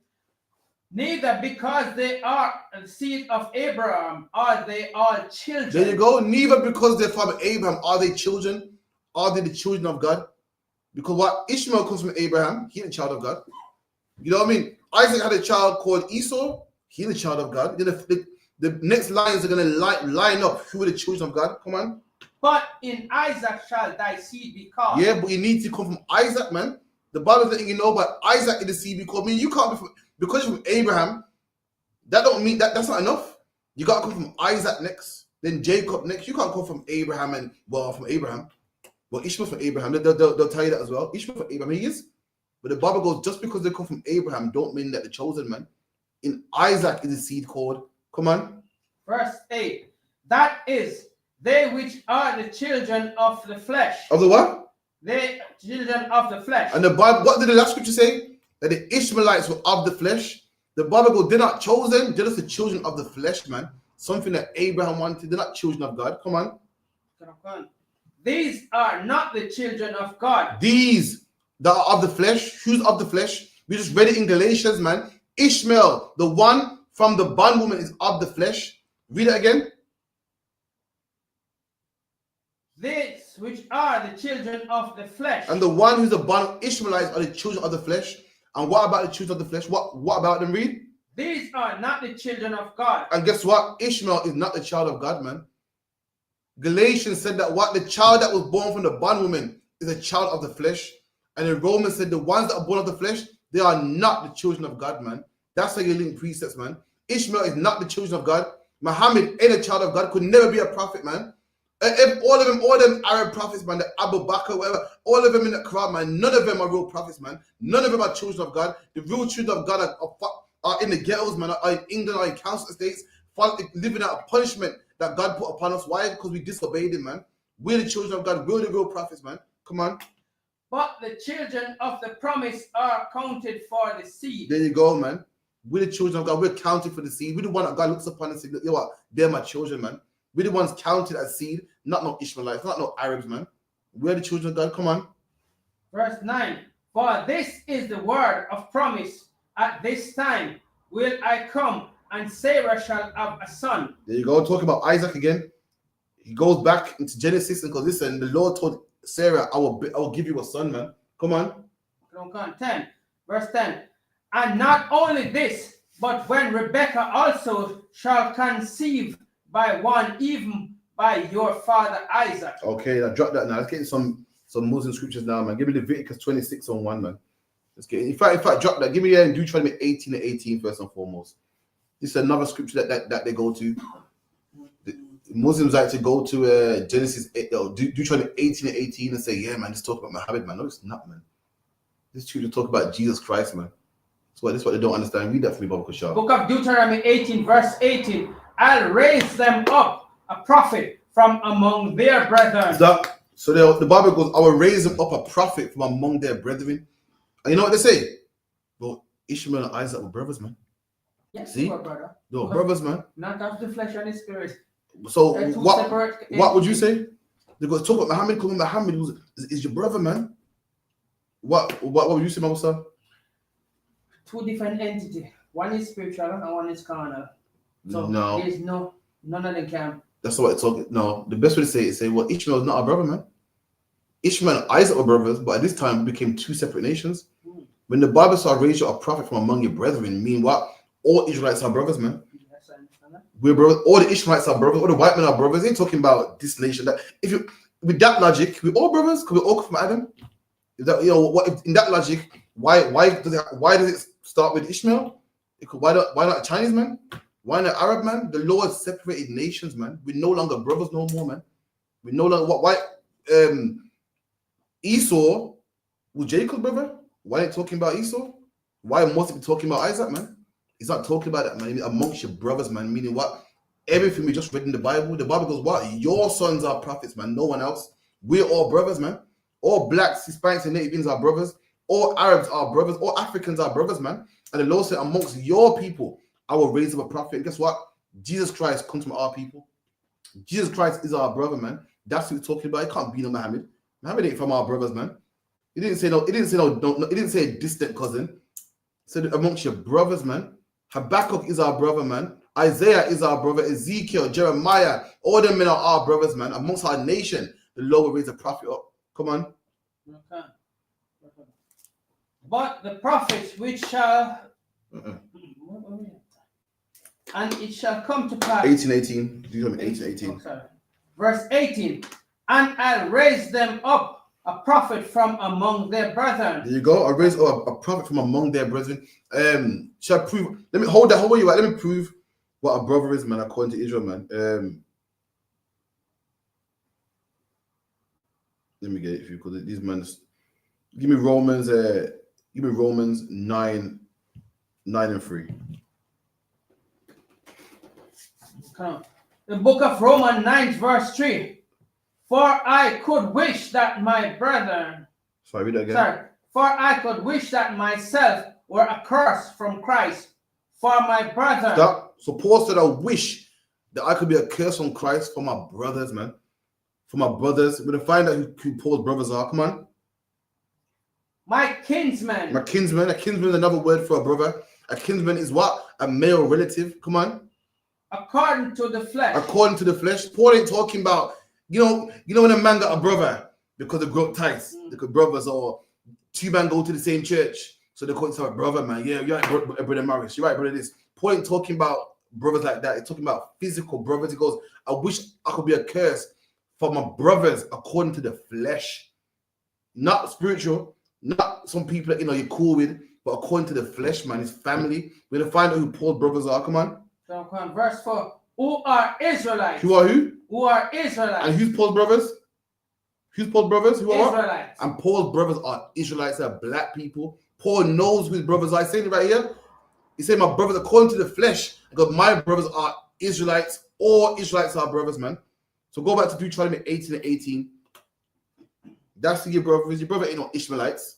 Neither because they are the seed of Abraham are they all children. There you go. Neither because they're from Abraham are they children. Are they the children of God? Because what Ishmael comes from Abraham, he's the child of God. You know what I mean? Isaac had a child called Esau, he's the child of God. The next lines are going to line up who are the children of God. Come on. But in Isaac shall thy seed be called. Yeah, but you need to come from Isaac, man. The Bible's letting you know about Isaac in the seed be called. I mean, you can't be from, because you're from Abraham, that don't mean that's not enough. You got to come from Isaac next, then Jacob next. You can't come from Abraham and, well, from Abraham. Well, Ishmael from Abraham. They'll tell you that as well. Ishmael from Abraham, he is. But the Bible goes, just because they come from Abraham don't mean that they're chosen, man. In Isaac is a seed called. Come on. Verse 8. That is, they which are the children of the flesh. Of the what? They children of the flesh. And the Bible, what did the last scripture say? That the Ishmaelites were of the flesh. The Bible goes, they're not chosen, they're just the children of the flesh, man. Something that Abraham wanted. They're not children of God. Come on. These are not the children of God. These that are of the flesh. Who's of the flesh? We just read it in Galatians, man. Ishmael, the one from the bondwoman, is of the flesh. Read it again. These which are the children of the flesh. And the one who's a bond Ishmaelites are the children of the flesh. And what about the children of the flesh? What about them? Read. These are not the children of God. And guess what? Ishmael is not the child of God, man. Galatians said that what the child that was born from the bondwoman is a child of the flesh. And in Romans said the ones that are born of the flesh, they are not the children of God, man. That's how you link precepts, man. Ishmael is not the children of God. Muhammad ain't a child of God, could never be a prophet, man. All them Arab prophets, man, the Abu Bakr, whatever, all of them in the Quran, man, none of them are real prophets, man. None of them are children of God. The real children of God are in the ghettos, man, are in England, are in council estates, living out a punishment that God put upon us. Why? Because we disobeyed him, man. We're the children of God. We're the real prophets, man. Come on. But the children of the promise are counted for the seed. There you go, man. We're the children of God. We're counted for the seed. We're the one that God looks upon and says, you know what? They're my children, man. We're the ones counted as seed, not no Ishmaelites, not no Arabs, man. We're the children of God. Come on. Verse 9. For this is the word of promise. At this time will I come, and Sarah shall have a son. There you go. Talk about Isaac again. He goes back into Genesis and goes, listen, the Lord told Sarah, I will give you a son, man. Come on. 10. Verse 10. And not only this, but when Rebekah also shall conceive by one, even by your father Isaac. Okay, I dropped that now. Let's get in some Muslim scriptures now, man. Give me Leviticus 26 on 1, man. Let's get in fact, drop that. Give me Deuteronomy 18 and 18 first and foremost. This is another scripture that they go to. The Muslims like to go to Genesis 8, Deuteronomy 18 and 18 and say, yeah, man, just talk about Muhammad, man. No, it's not, man. This scripture talk about Jesus Christ, man. That's what they don't understand. Read that for me, Baba Kushar. Book of Deuteronomy 18, verse 18. I'll raise them up a prophet from among their brethren. So the Bible goes, I will raise them up a prophet from among their brethren. And you know what they say? Well, Ishmael and Isaac were brothers, man. Yes, see? they were brother. They were brothers, man. Not of the flesh and the spirit. So what would you say? They go talk about Muhammad, because Muhammad is your brother, man. What would you say, Mama? Two different entities. One is spiritual and one is carnal. So no. There's none of them can. That's what it's talking. No, the best way to say it is well, Ishmael is not our brother, man. Ishmael and Isaac were brothers, but at this time became two separate nations. When the Bible saw raise you a prophet from among your brethren, mean what? All Israelites are brothers, man. Yes, I understand that. We're brothers. All the Ishmaelites are brothers. All the white men are brothers. They ain't talking about this nation. That if you with that logic, we're all brothers because we all come from Adam. Is that, you know, what if, in that logic, why does it start with Ishmael? Why not a Chinese man? Why not Arab man? The Lord separated nations, man. We're no longer brothers no more, man. We no longer Esau was Jacob's brother. Why ain't talking about Esau? Why must he be talking about Isaac, man? He's not talking about that, man. Amongst your brothers, man. Meaning what? Everything we just read in the Bible goes, what? Your sons are prophets, man. No one else. We're all brothers, man. All blacks, Hispanics, and Native Indians are brothers. All Arabs are brothers. All Africans are brothers, man. And the Lord said, amongst your people, I will raise up a prophet. And guess what? Jesus Christ comes from our people. Jesus Christ is our brother, man. That's what we're talking about. It can't be no Muhammad. Muhammad ain't from our brothers, man. He didn't say no. He didn't say no. He didn't say a distant cousin. He said amongst your brothers, man. Habakkuk is our brother, man. Isaiah is our brother. Ezekiel, Jeremiah, all them men are our brothers, man. Amongst our nation, the Lord will raise a prophet up. Come on. Okay. But the prophets which shall, and it shall come to pass. 18:18. Do you know 18:18? Oh, verse 18. And I'll raise them up a prophet from among their brethren. There you go. I raise up a prophet from among their brethren. Shall I prove? Let me hold that. Hold where you at. Let me prove what a brother is, man. According to Israel, man. Let me get it for you because these men. Give me Romans. Give me Romans 9:3. Okay. The book of Romans 9 verse 3. For I could wish that my brethren. Sorry, read that again. Sorry. For I could wish that myself were accursed from Christ for my brethren. Stop. So Paul said, I wish that I could be accursed from Christ for my brothers, man. For my brothers. We're going to find out who Paul's brothers are. Come on. My kinsman. My kinsman. A kinsman is another word for a brother. A kinsman is what? A male relative. Come on. According to the flesh. According to the flesh. Paul ain't talking about, you know when a man got a brother because they grew up ties, because brothers, or two men go to the same church, so they call each other brother, man. Yeah, you're right, brother Morris. You're right, brother. This Paul ain't talking about brothers like that. He's talking about physical brothers. He goes, I wish I could be accursed for my brothers according to the flesh, not spiritual, not some people that you're cool with, but according to the flesh, man. His family. We're gonna find out who Paul's brothers are. Come on. So come on, verse 4. Who are Israelites? Who are who? Who are Israelites? And who's Paul's brothers? Who's Paul's brothers? Who are? Israelites. And Paul's brothers are Israelites. They're black people. Paul knows who his brothers are. He's saying it right here. He said, my brothers, according to the flesh, because my brothers are Israelites. All Israelites are brothers, man. So go back to Deuteronomy 18:18. That's who your brother is. Your brother ain't no Ishmaelites.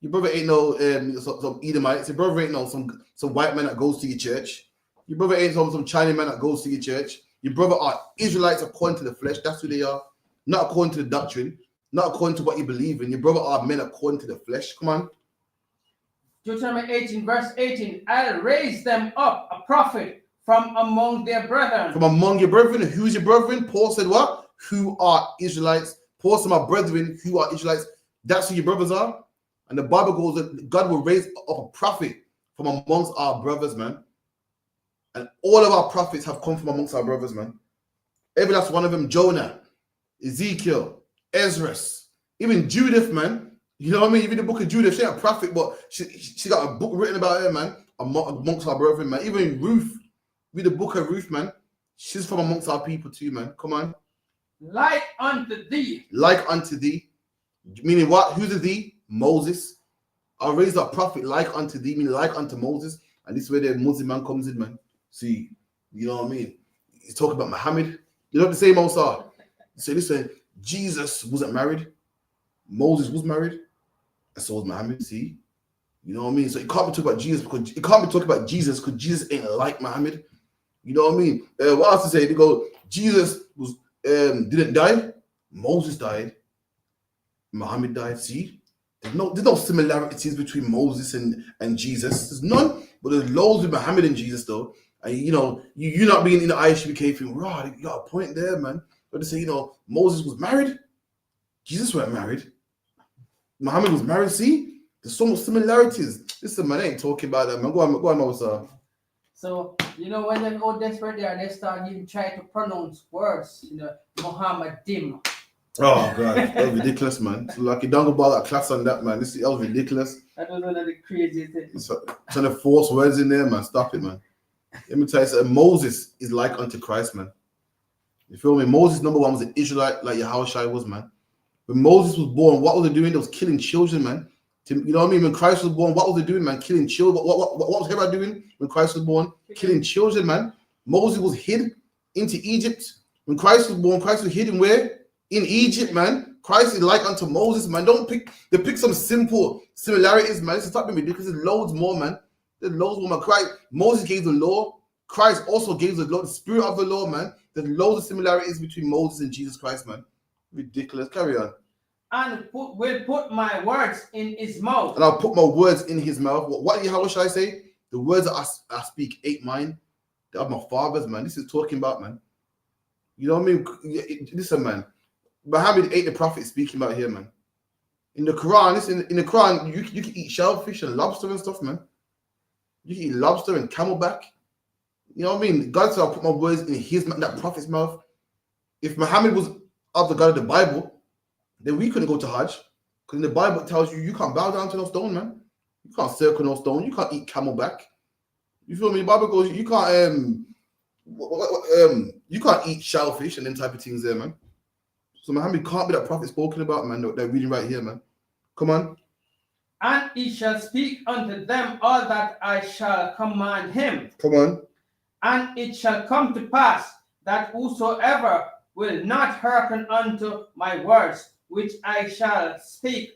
Your brother ain't no some Edomites. Your brother ain't no some white man that goes to your church. Your brother ain't some Chinese man that goes to your church. Your brother are Israelites according to the flesh. That's who they are. Not according to the doctrine. Not according to what you believe in. Your brother are men according to the flesh. Come on. Deuteronomy 18 verse 18. I'll raise them up a prophet from among their brethren. From among your brethren. Who's your brethren? Paul said what? Who are Israelites. Paul said my brethren who are Israelites. That's who your brothers are. And the Bible goes that God will raise up a prophet from amongst our brothers, man. And all of our prophets have come from amongst our brothers, man. Every last one of them, Jonah, Ezekiel, Ezra, even Judith, man. You know what I mean? Even the book of Judith, she ain't a prophet, but she got a book written about her, man, amongst our brethren, man. Even Ruth, read the book of Ruth, man. She's from amongst our people too, man. Come on. Like unto thee. Like unto thee. Meaning what? Who's the thee? Moses. I'll raise up a prophet like unto thee, meaning like unto Moses. And this is where the Muslim man comes in, man. See, you know what I mean? He's talking about Muhammad. You know what the same old are? So listen, Jesus wasn't married. Moses was married. And so was Muhammad. See? You know what I mean? So it can't be talking about Jesus because it can't be talking about Jesus because Jesus ain't like Muhammad. You know what I mean? What else to say? They go, Jesus was didn't die. Moses died. Muhammad died. See? There's no similarities between Moses and Jesus. There's none, but there's loads with Muhammad and Jesus though. And you not being in the ISUPK thing, right? You got a point there, man. But they say, Moses was married. Jesus weren't married. Muhammad was married. See, there's so much similarities. Listen, man, I ain't talking about that, man. Go on, Moses. So when they go desperate there, they start even trying to pronounce words. Muhammadim. Oh god, that was ridiculous, man. So like you don't go about that class on that, man. That was ridiculous. That was one of the craziest things. Trying to force words in there, man. Stop it, man. Let me tell you something. Moses is like unto Christ, man. You feel me? Moses, number one, was an Israelite like Yahushua was, man. When Moses was born, what was they doing? They was killing children, man. You know what I mean? When Christ was born, what was they doing, man? Killing children. What was Herod doing when Christ was born? Killing children, man. Moses was hid into Egypt. When Christ was born, Christ was hidden where? In Egypt, man. Christ is like unto Moses, man. They pick some simple similarities, man. This is not being ridiculous. There's loads more, man. There's loads more, man. Moses gave the law. Christ also gave the law, the spirit of the law, man. There's loads of similarities between Moses and Jesus Christ, man. Ridiculous. Carry on. And will put my words in his mouth. And I'll put my words in his mouth. What shall I say? The words that I speak ain't mine. They are my father's, man. This is talking about, man. You know what I mean? Listen, man. Muhammad ain't the prophet speaking about here, man. In the Quran, in the Quran, you can eat shellfish and lobster and stuff, man. You can eat lobster and camelback. You know what I mean? God said, I'll put my words in his mouth, that prophet's mouth. If Muhammad was of the God of the Bible, then we couldn't go to Hajj. Because in the Bible it tells you can't bow down to no stone, man. You can't circle no stone. You can't eat camelback. You feel me? The Bible goes, you can't eat shellfish and them type of things there, man. So Muhammad can't be that prophet spoken about, man. They're reading right here, man. Come on. And he shall speak unto them all that I shall command him. Come on. And it shall come to pass that whosoever will not hearken unto my words, which speak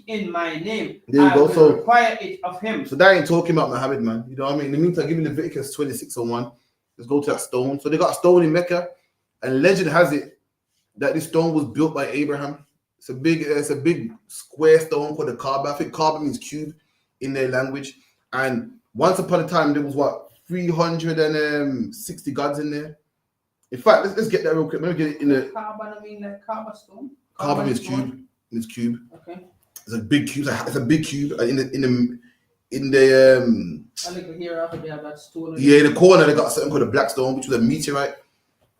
in my name, There you I go. will So require it of him. So that ain't talking about Muhammad, man. You know what I mean? In the meantime, give me Leviticus 26:1. Let's go to that stone. So they got a stone in Mecca, and legend has it that this stone was built by Abraham. It's a big square stone called the Kaaba. I think Kaaba means cube in their language. And once upon a time, there was 360 gods in there. In fact, let's get that real quick. Let me get it in the Kaaba, I mean the Kaaba stone. Kaaba means cube. It's cube. Okay. It's a big cube. It's a big cube. In the I think here after they have that stone. in the corner they got something called a black stone, which was a meteorite.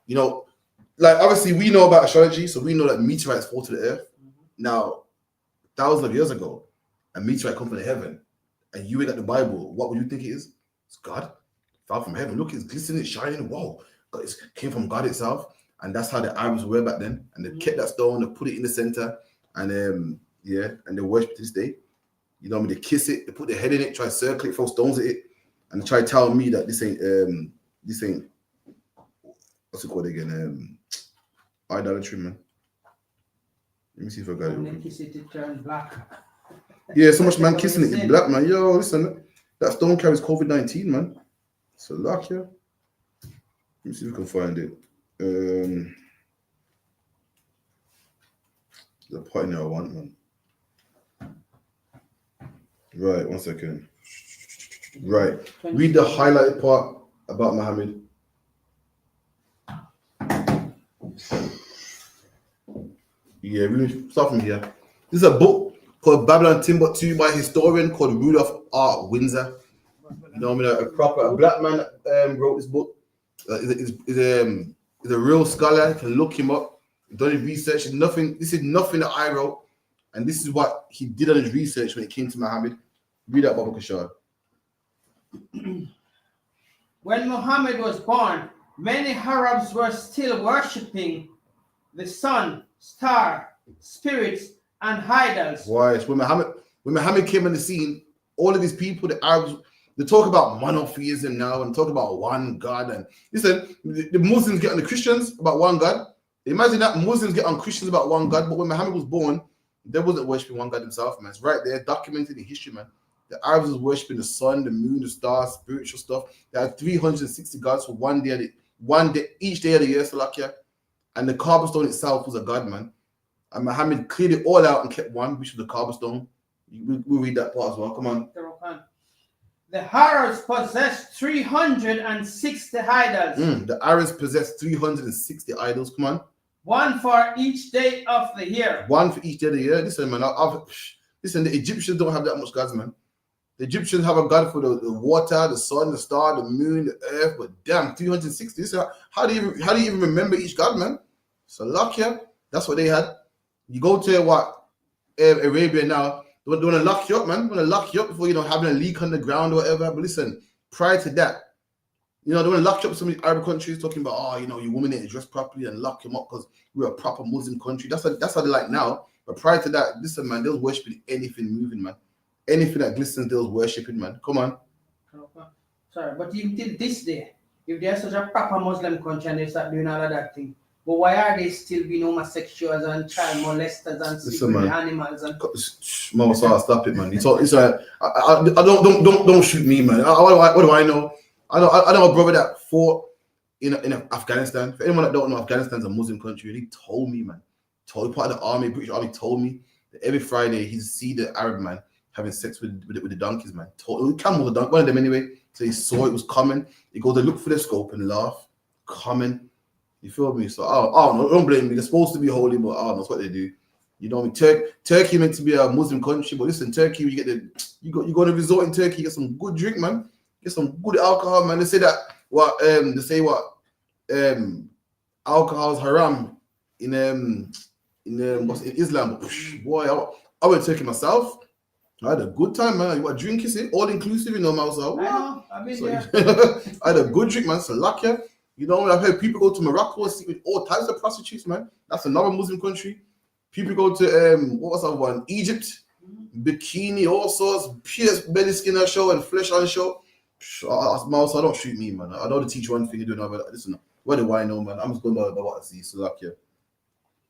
You know, like obviously we know about astrology, so we know that meteorites fall to the earth. Now, thousands of years ago, a meteorite come from the heaven, and you read at the Bible, what would you think it is? It's God. Fell from heaven. Look, it's glistening, it's shining. Wow, God, it came from God itself, and that's how the Arabs were back then. And they kept that stone, they put it in the center, and and they worship to this day. You know what I mean? They kiss it, they put their head in it, try to circle it, throw stones at it, and they try to tell me that this ain't what's it called again? Idolatry, man. Let me see if I got it. When they kiss it, it turns black. Yeah, so much man kissing it, it's black, man. Yo, listen, that stone carries COVID-19, man. So luck, yeah. Let me see if we can find it. The point there I want, man. Right, 1 second. Right. Read the highlighted part about Muhammad. Yeah, really start from here. This is a book called Babylon Timbuktu by a historian called Rudolph R. Windsor. You know what I mean? A black man wrote this book. He's a real scholar. You can look him up. Done his research. This is nothing that I wrote. And this is what he did on his research when it came to Muhammad. Read that, Baba Kashar. When Muhammad was born, many Arabs were still worshipping the sun, star, spirits, and idols. Why? When Muhammad came on the scene, all of these people, the Arabs, they talk about monotheism now and talk about one God. And listen, the Muslims get on the Christians about one God. Imagine that Muslims get on Christians about one God, but when Muhammad was born, they wasn't worshiping one God himself, man. It's right there, documented in history, man. The Arabs was worshiping the sun, the moon, the stars, spiritual stuff. They had 360 gods for one day, each day of the year, Salakia. And the Kaaba stone itself was a god, man. And Muhammad cleared it all out and kept one, which was the Kaaba stone. We'll read that part as well. Come on. The Arabs possessed 360 idols. The Arabs possessed 360 idols. Come on. One for each day of the year. One for each day of the year. Listen, man. Listen, the Egyptians don't have that much gods, man. The Egyptians have a god for the water, the sun, the star, the moon, the earth. But damn, 360. So how do you even remember each god, man? So luck, yeah. That's what they had. You go to what Arabia now. They want to lock you up, man. They want to lock you up before having a leak on the ground or whatever. But listen, prior to that, they want to lock you up in some of these Arab countries, talking about your women ain't dressed properly and lock them up because we're a proper Muslim country. That's how they like now. But prior to that, listen, man, they was worshiping anything moving, man. Anything that glistens, they was worshipping, man. Come on. Sorry, but even till this day, if they're such a proper Muslim country and they start doing all of that thing, but why are they still being homosexuals and child molesters and sleeping with animals? And Mama, stop it, man. It's like I don't shoot me, man. What do I know? I know a brother that fought in Afghanistan. For anyone that don't know, Afghanistan's a Muslim country. He told me, man. Part of the army, British army, told me that every Friday he'd see the Arab man having sex with the donkeys, man. Camel, the donkey, one of them anyway. So he saw it was coming. He goes to look for the scope and laugh. Coming. You feel me? So no, don't blame me. They're supposed to be holy, but that's what they do. You know what I mean? Turkey meant to be a Muslim country, but listen, Turkey, you go to resort in Turkey, get some good drink, man. Get some good alcohol, man. They say that alcohol is haram in Islam. Boy, I went to Turkey myself. I had a good time, man. What drink is it? All inclusive, man. I was like, I had a good drink, man. So lucky. I've heard people go to Morocco and sleep with all types of prostitutes, man. That's another Muslim country. People go to what was that one? Egypt, bikini, all sorts, pierced belly skin on show and flesh on show. I don't shoot me, man. I know to teach one thing, you do another. Listen, what do I know, man? I'm just going by what I see. So lucky.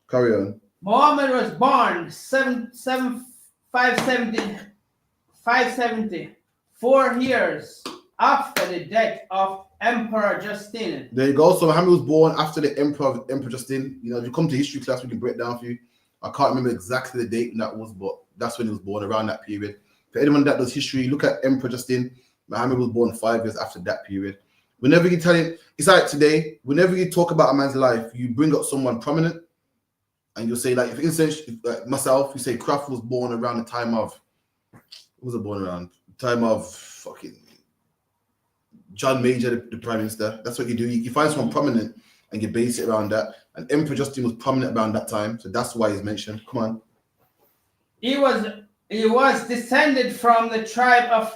Carry on. Muhammad was born 570, 4 years after the death of Emperor Justin. There you go. So Muhammad was born after the Emperor Justin. If you come to history class, we can break down for you. I can't remember exactly the date when that was, but that's when he was born, around that period. For anyone that does history, look at Emperor Justin. Muhammad was born 5 years after that period. Whenever you tell him, it's like today, whenever you talk about a man's life, you bring up someone prominent, and you'll say, like, for instance, myself, you say Kraft was born around the time of, fucking John Major, the Prime Minister. That's what you do. You find someone prominent and you base it around that. And Emperor Justin was prominent around that time, so that's why he's mentioned. Come on. He was descended from the tribe of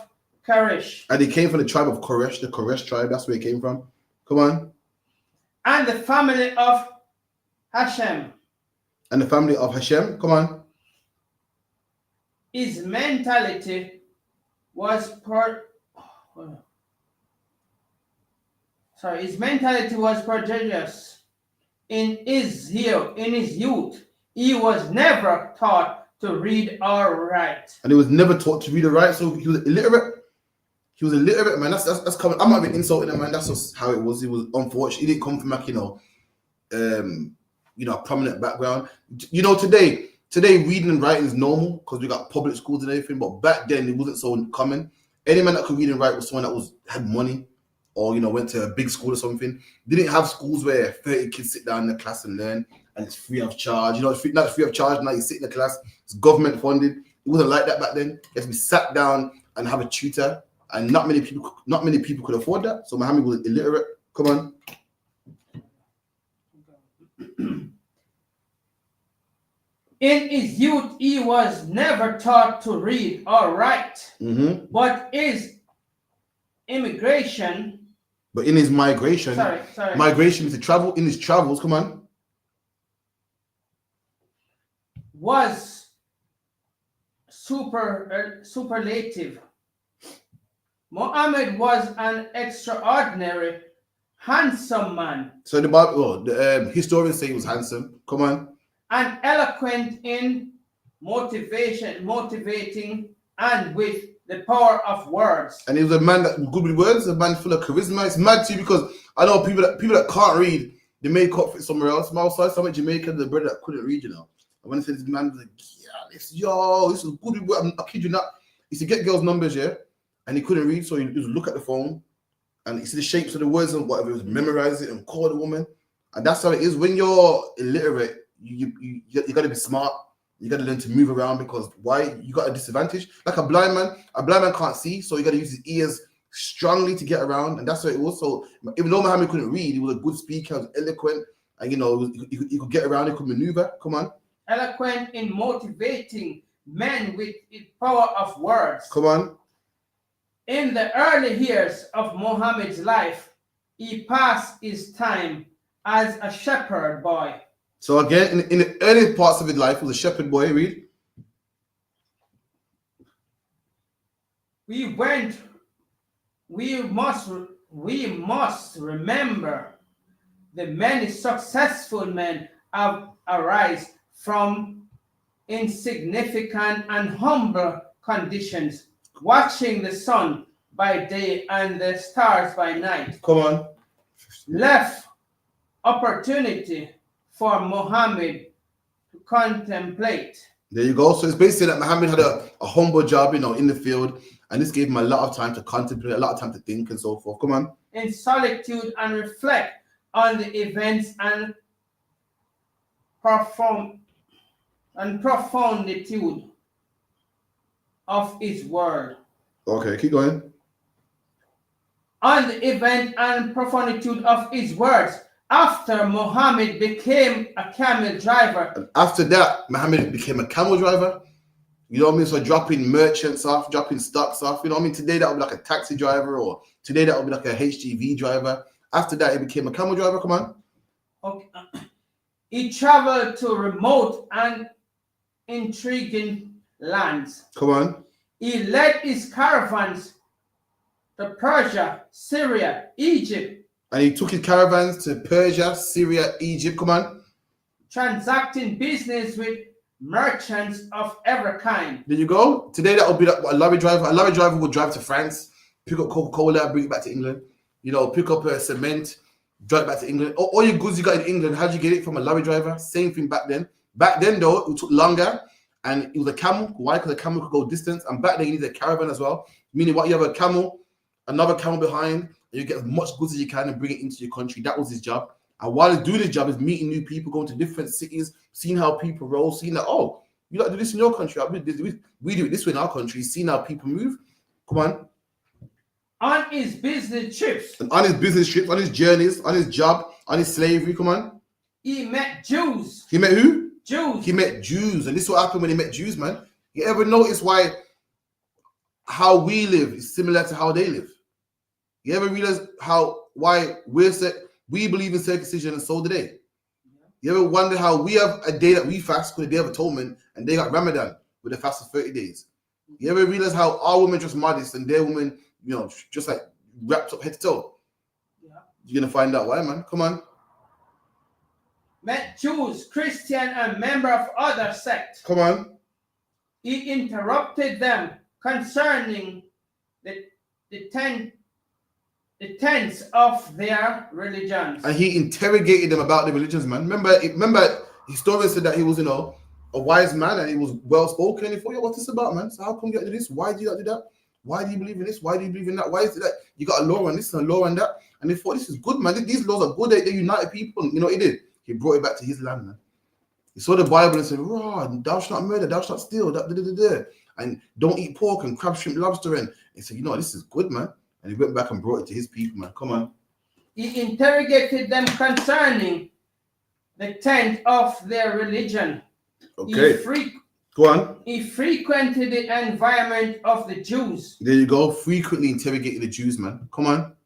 Koresh. And he came from the tribe of Koresh, the Koresh tribe. That's where he came from. Come on. And the family of Hashem. And the family of Hashem. Come on. His mentality was prodigious. In his youth, he was never taught to read or write. And he was never taught to read or write, so he was illiterate. He was illiterate, man. That's coming. I'm not even insulting him, man. That's just how it was. He was unfortunate. He didn't come from like a prominent background. Today reading and writing is normal because we got public schools and everything. But back then it wasn't so common. Any man that could read and write was someone that had money, or went to a big school or something. They didn't have schools where 30 kids sit down in the class and learn, and it's free of charge. It's free of charge. Now you sit in the class. It's government funded. It wasn't like that back then. You had to be sat down and have a tutor, and not many people could afford that. So Muhammad was illiterate. Come on. In his youth, he was never taught to read or write, but his immigration. But in his migration, migration is to travel. In his travels, come on, was superlative. Muhammad was an extraordinary handsome man. So the historians say he was handsome. Come on. And eloquent in motivating, and with the power of words. And he was a man that was good with words, a man full of charisma. It's mad too because I know people that can't read, they make up for it somewhere else. My outside, some in Jamaica, the brother that couldn't read, And when he said this man was like, this is good with words. I kid you not. He used to get girls' numbers, and he couldn't read, so he used to look at the phone and he see the shapes of the words and whatever, he was memorize it and call the woman. And that's how it is when you're illiterate. You got to be smart. You got to learn to move around because why? You got a disadvantage. Like a blind man can't see, so you got to use his ears strongly to get around, and that's what it was. So even though Muhammad couldn't read, he was a good speaker, he was eloquent, and he could get around, he could maneuver. Come on. Eloquent in motivating men with the power of words. Come on. In the early years of Muhammad's life, he passed his time as a shepherd boy. So again, in the early parts of his life, he was a shepherd boy. Read. We must remember the many successful men have arisen from insignificant and humble conditions, watching the sun by day and the stars by night. Come on. Left opportunity for Muhammad to contemplate. There you go. So it's basically that Muhammad had a humble job, in the field, and this gave him a lot of time to contemplate, a lot of time to think and so forth. Come on. In solitude and reflect on the events and profunditude of his word. Okay, keep going. On the event and profunditude of his words, after Muhammad became a camel driver. And after that, Muhammad became a camel driver. You know what I mean? So dropping merchants off, dropping stocks off. You know what I mean? Today that would be like a taxi driver, or today that would be like a HGV driver. After that, he became a camel driver. Come on. Okay. He traveled to remote and intriguing lands. Come on. He led his caravans to Persia, Syria, Egypt. And he took his caravans to Persia, Syria, Egypt. Come on. Transacting business with merchants of every kind. There you go. Today that would be like a lorry driver. A lorry driver would drive to France, pick up Coca-Cola, bring it back to England. Pick up cement, drive it back to England. All your goods you got in England, how'd you get it? From a lorry driver. Same thing back then. Back then though, it took longer, and it was a camel. Why? Because a camel could go distance. And back then you needed a caravan as well. Meaning what, you have a camel, another camel behind, and you get as much goods as you can and bring it into your country. That was his job. And while he's doing his job, is meeting new people, going to different cities, seeing how people roll, seeing that, oh, you like to do this in your country. We do it this way in our country, seeing how people move. Come on. On his business trips. And on his business trips, on his journeys, on his job, on his slavery, come on. He met Jews. He met who? Jews. He met Jews. And this is what happened when he met Jews, man. You ever notice how we live is similar to how they live? You ever realize why we believe in circumcision and so do they? You ever wonder how we have a day that we fast called the Day of Atonement and they got Ramadan with a fast of 30 days? You ever realize how our women dress modest and their women, just like wrapped up head to toe? Yeah. You're going to find out why, man. Come on. Met Jews, Christian, and member of other sects. Come on. He interrupted them concerning the tenets of their religions. And he interrogated them about the religions, man. Remember, historians said that he was, a wise man and he was well spoken. He thought, yo, what's this about, man? So how come you do this? Why do you do that? Why do you believe in this? Why do you believe in that? Why is it that you got a law on this and a law on that? And they thought, this is good, man. These laws are good. They united people. You know what he did? He brought it back to his land, man. He saw the Bible and said, thou shalt not murder, thou shalt not steal, and don't eat pork and crab, shrimp, lobster. And he said, this is good, man. And he went back and brought it to his people, man. Come on. He interrogated them concerning the tenet of their religion. Okay. Go on. He frequented the environment of the Jews. There you go. Frequently interrogated the Jews, man. Come on.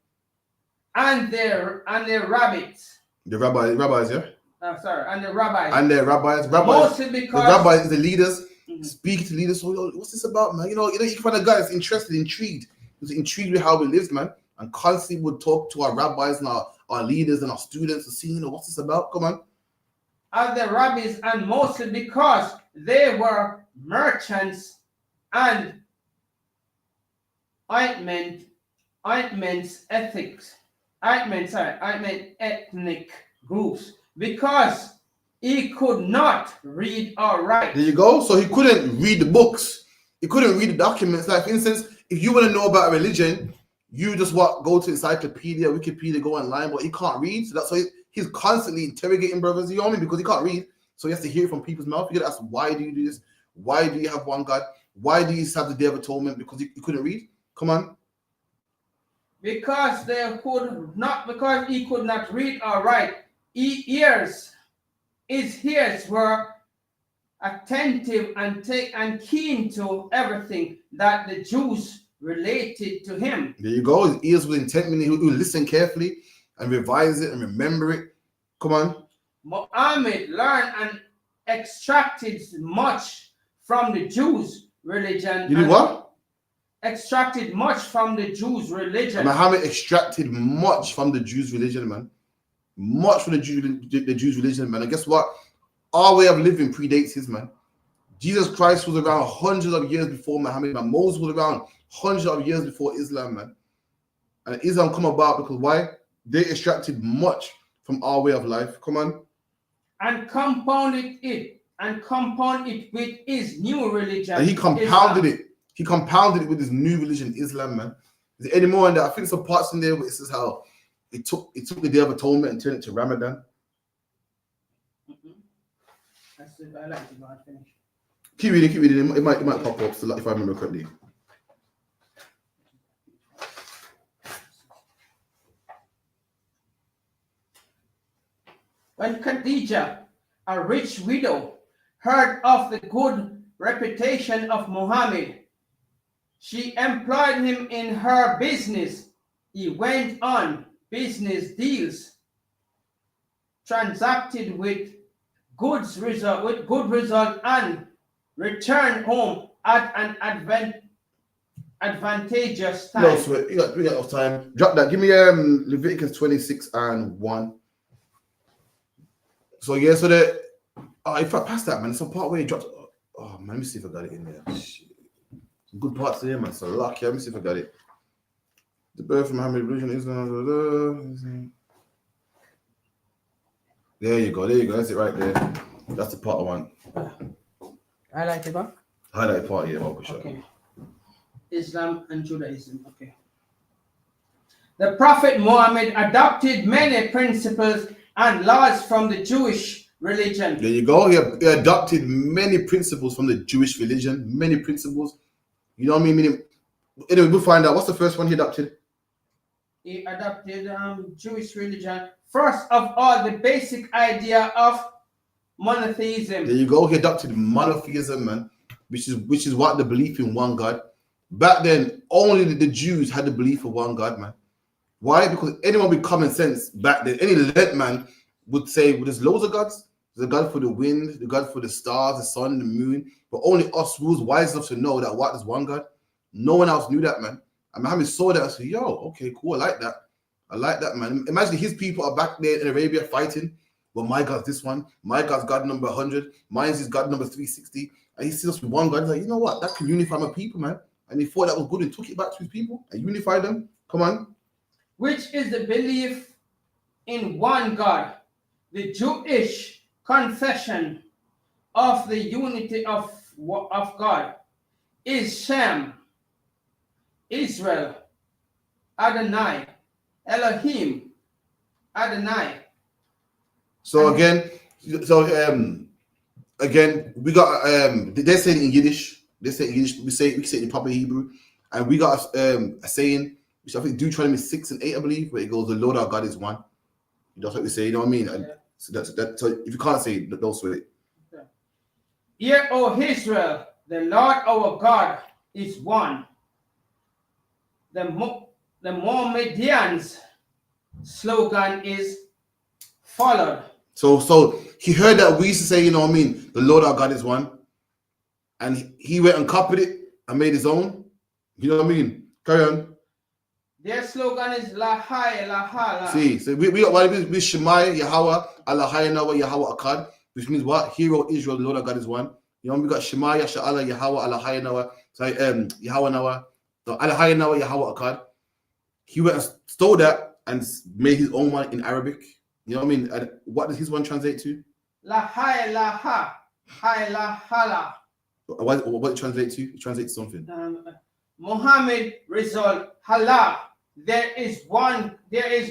And their rabbis. The rabbis, yeah? And the rabbis. And their rabbis. Mostly because the rabbis, the leaders, speak to leaders. So, what's this about, man? You can find a guy that's interested, intrigued. Who's intrigued with how we live, man. And constantly would talk to our rabbis and our leaders and our students to see, what's this about? Come on. And the rabbis, and mostly because they were merchants and ointment ethnic groups, because he could not read or write. There you go. So he couldn't read the books. He couldn't read the documents. Like, for instance, if you want to know about a religion, you just go to encyclopedia, Wikipedia, go online, but he can't read. So that's why he's constantly interrogating brothers, because he can't read. So he has to hear it from people's mouth. You gotta ask, why do you do this? Why do you have one God? Why do you have the Day of Atonement? Because you couldn't read? Come on. Because because he could not read or write. His ears were attentive and keen to everything that the Jews related to him. There you go. His ears were intent, meaning he would listen carefully and revise it and remember it. Come on. Muhammad learned and extracted much from the Jews' religion. You did what? Extracted much from the Jews' religion. Muhammad extracted much from the Jews' religion, man. Much from the Jews' religion, man. And guess what? Our way of living predates his, man. Jesus Christ was around hundreds of years before Muhammad, man. Moses was around hundreds of years before Islam, man. And Islam come about because why? They extracted much from our way of life. Come on. And compounded it with his new religion. And he compounded it. He compounded it with his new religion, Islam, man. Is there any more in there? I think some parts in there where it says how it took the Day of Atonement and turned it to Ramadan. I like to go and finish. Keep reading. It might pop up, so if I remember correctly. When Khadija, a rich widow, heard of the good reputation of Muhammad, she employed him in her business. He went on business deals, transacted with good result, and returned home at an advantageous time. No, sweat. We got enough time. Drop that. Give me Leviticus 26:1. So yeah, so the if I pass that, man, it's a part where he dropped. Oh man, let me see if I got it in there. Shit. Some good parts there, man. So lucky. Let me see if I got it. The birth of Muhammad religion is there you go. That's it right there. That's the part I want. Highlight it back. Highlight part, yeah, for sure. Okay. Islam and Judaism. Okay. The Prophet Muhammad adopted many principles and laws from the Jewish religion. There you go. He adopted many principles from the Jewish religion. Many principles. You know what I mean? Meaning, anyway, we'll find out. What's the first one he adopted? He adopted Jewish religion. First of all, the basic idea of monotheism. There you go. He adopted monotheism, man, which is what the belief in one God. Back then, only the Jews had the belief of one God, man. Why? Because anyone with common sense back then, any led man would say, well, there's loads of gods. There's a God for the wind, the God for the stars, the sun, the moon. But only us who was wise enough to know that what is one God. No one else knew that, man. And Muhammad saw that and said, yo, okay, cool. I like that, man. Imagine his people are back there in Arabia fighting. Well, my God's this one. My God's God number 100. Mine's is God number 360. And he sees us with one God. He's like, you know what? That can unify my people, man. And he thought that was good and took it back to his people and unified them. Come on. Which is the belief in one God. The Jewish confession of the unity of God is Shem, Israel, Adonai, Elohim, Adonai. So again, we got they say it in Yiddish. They say it in Yiddish. We say it in proper Hebrew, and we got a saying which I think Deuteronomy 6 and 8, I believe, where it goes, "The Lord our God is one." That's what we say. You know what I mean? And so that's that. So if you can't say it, don't say it. Hear, O Israel, the Lord our God is one. The Mohammedans' slogan is followed. So he heard that we used to say, you know what I mean, the Lord our God is one. And he went and copied it and made his own. You know what I mean? Carry on. Their slogan is La Hai, La Ha, La. See, so we got one with Shemai, Yahweh, Allah Hayanawa, Yahweh Akkad, which means what? Hear, O Israel, the Lord our God is one. You know, we got Shemai, Yasha'Allah, Yahweh, Allah Hayanawa, Yahweh Nawa, Allah Hayanawa, Yahweh Akkad. He went and stole that and made his own one in Arabic. You know what I mean? And what does his one translate to? La Hai, La Ha, Hai, La Ha, La. What it translates to? It translates to something. Muhammad result, Allah. There is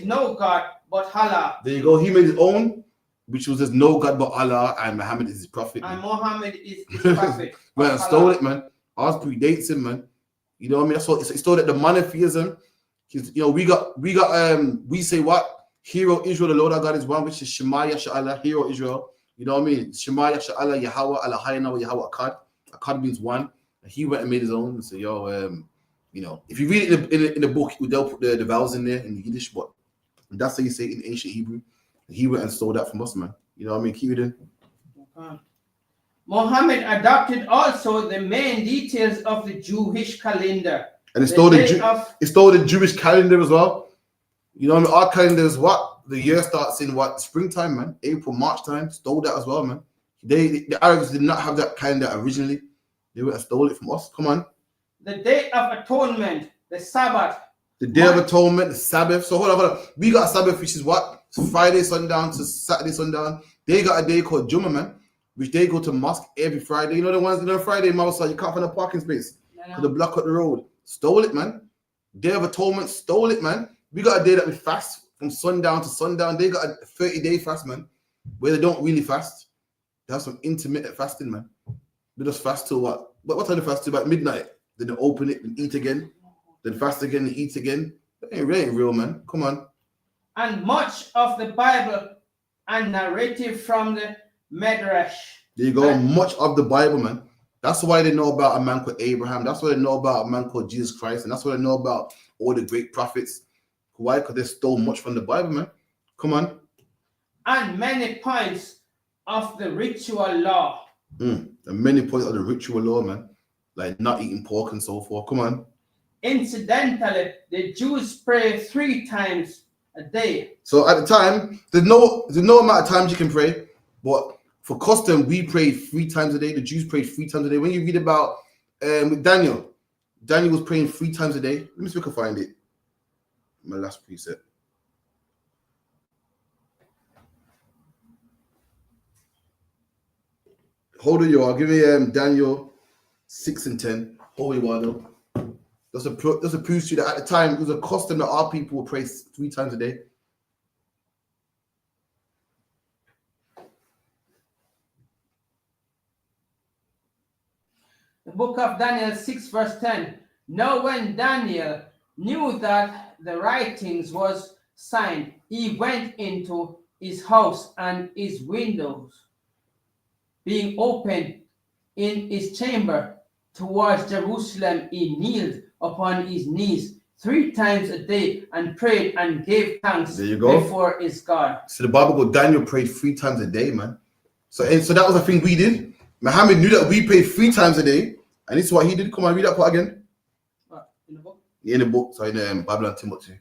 no God but Allah. There you go. He made his own, which was there's no God but Allah and Muhammad is his prophet. And Muhammad is his prophet. Man, stole it, man. Ours predates him, man. You know what I mean? That's what it stole, that the monotheism. You know, we say what? Hero Israel, the Lord our God is one, which is Shema Yasha'Allah, Hero Israel. You know what I mean? Shema Yasha'Allah, Yahweh, Allah Hayna, Yahweh Akkad. Akkad means one. And he went and made his own and said, yo, you know, if you read it in the book, they'll put the vowels in there in the Yiddish, but that's how you say it in ancient Hebrew. He went and stole that from us, man. You know what I mean? Keep it in. Okay. Muhammad adopted also the main details of the Jewish calendar. And it stole the Jewish calendar as well. You know what I mean? Our calendar is what? The year starts in what? Springtime, man. April, March time. Stole that as well, man. The Arabs did not have that calendar originally. They went and stole it from us. Come on. The Day of Atonement, the Sabbath. The Day of Atonement, the Sabbath. So hold on. We got a Sabbath, which is what? Friday sundown to Saturday sundown. They got a day called Jummah, man, which they go to mosque every Friday. You know the ones, Friday, Mousa, you can't find a parking space. Because they block up the road. Stole it, man. Day of Atonement, stole it, man. We got a day that we fast from sundown to sundown. They got a 30-day fast, man, where they don't really fast. They have some intermittent fasting, man. They just fast till what? What time they fast till? About midnight. Then they open it and eat again. Then fast again and eat again. That ain't real, man. Come on. And much of the Bible and narrative from the Midrash. There you go. Much of the Bible, man. That's why they know about a man called Abraham. That's why they know about a man called Jesus Christ. And that's why they know about all the great prophets. Why? Because they stole much from the Bible, man. Come on. And many points of the ritual law. And many points of the ritual law, man. Like not eating pork and so forth. Come on. Incidentally, the Jews pray 3 times a day. So at the time, there's no amount of times you can pray, but for custom, we prayed 3 times a day. The Jews prayed 3 times a day. When you read about with Daniel was praying 3 times a day. Let me see if I can find it. My last preset. Hold on, y'all. Give me Daniel 6 and 10. Hold on, y'all. That's a proof to you that at the time it was a custom that our people would pray 3 times a day. The book of Daniel 6 verse 10. Now when Daniel knew that the writings was signed, he went into his house, and his windows being opened in his chamber towards Jerusalem, he kneeled upon his knees 3 times a day and prayed and gave thanks before his God. So the Bible goes, Daniel prayed 3 times a day, man. So that was the thing we did. Muhammad knew that we prayed 3 times a day, and this is what he did. Come on, read that part again. What, in the book? Yeah, in the book, so in Bible and Timothy.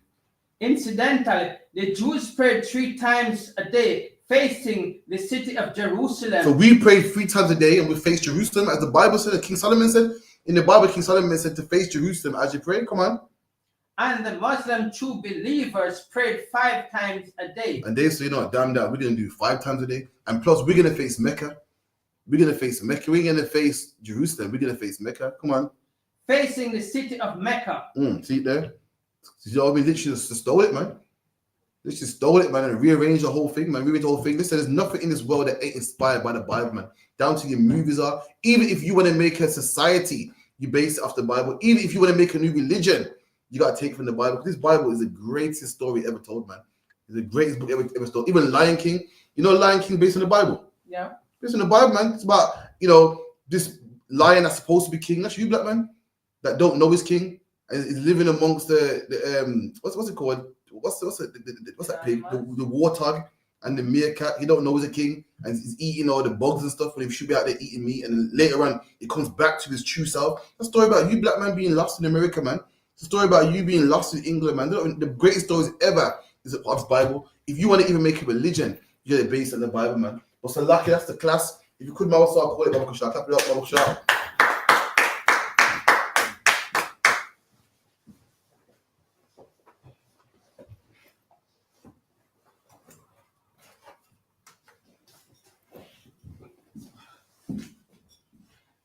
Incidentally, the Jews prayed 3 times a day, facing the city of Jerusalem. So we prayed 3 times a day, and we faced Jerusalem, as the Bible said. King Solomon said in the Bible. King Solomon said to face Jerusalem as you pray. Come on. And the Muslim true believers prayed 5 times a day. And they say, you know, damn that, we're gonna do 5 times a day, and plus we're gonna face Mecca. We're gonna face Mecca. We're gonna face Jerusalem. We're gonna face Mecca. Come on. Facing the city of Mecca. See it there? You know what I mean? Literally just stole it, man. Literally stole it, man, and rearranged the whole thing, man. Rearranged the whole thing. Listen, there's nothing in this world that ain't inspired by the Bible, man. Down to your movies are. Even if you want to make a society, you base it off the Bible. Even if you want to make a new religion, you got to take from the Bible. This Bible is the greatest story ever told, man. It's the greatest book ever told. Even Lion King. You know Lion King based on the Bible? Yeah. Based on the Bible, man. It's about, you know, this lion that's supposed to be king. That's you, black man, that don't know his king. And is living amongst the what's it called? What's that pig? The warthog and the meerkat. He don't know he's a king, and he's eating all the bugs and stuff when he should be out there eating meat. And then later on, it comes back to his true self. It's a story about you, black man, being lost in America, man. It's a story about you being lost in England, man. The greatest stories ever is a part of the Bible. If you want to even make a religion, you get it based on the Bible, man. But so lucky, that's the class. If you could, I'll call it Baba Shah. Clap it up, Baba Shah.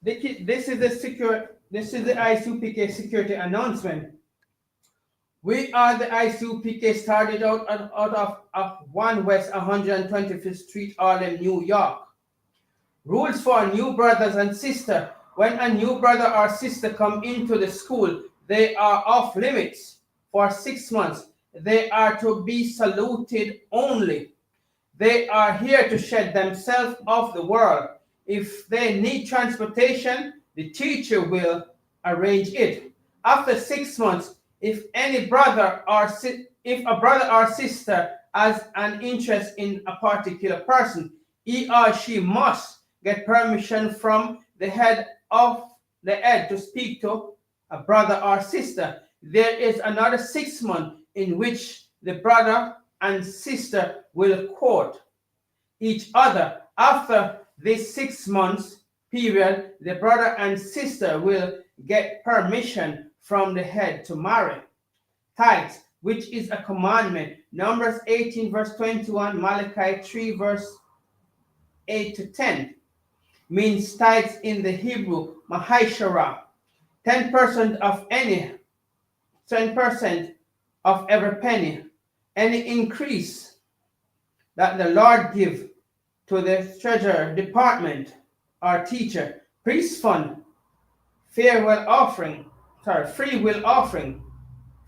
This is the ISUPK security announcement. We are the ISUPK, started out of 1 West 125th Street, Harlem, New York. Rules for new brothers and sisters. When a new brother or sister come into the school, they are off limits for 6 months. They are to be saluted only. They are here to shed themselves off the world. If they need transportation, the teacher will arrange it. After 6 months, if a brother or sister has an interest in a particular person, he or she must get permission from the head to speak to a brother or sister. There is another 6 months in which the brother and sister will court each other. After this 6 months period, the brother and sister will get permission from the head to marry. Tithes, which is a commandment. Numbers 18 verse 21, Malachi 3 verse 8 to 10. Means tithes in the Hebrew, Mahishara. 10% of every penny. Any increase that the Lord give to the treasurer department or teacher, priest fund, free will offering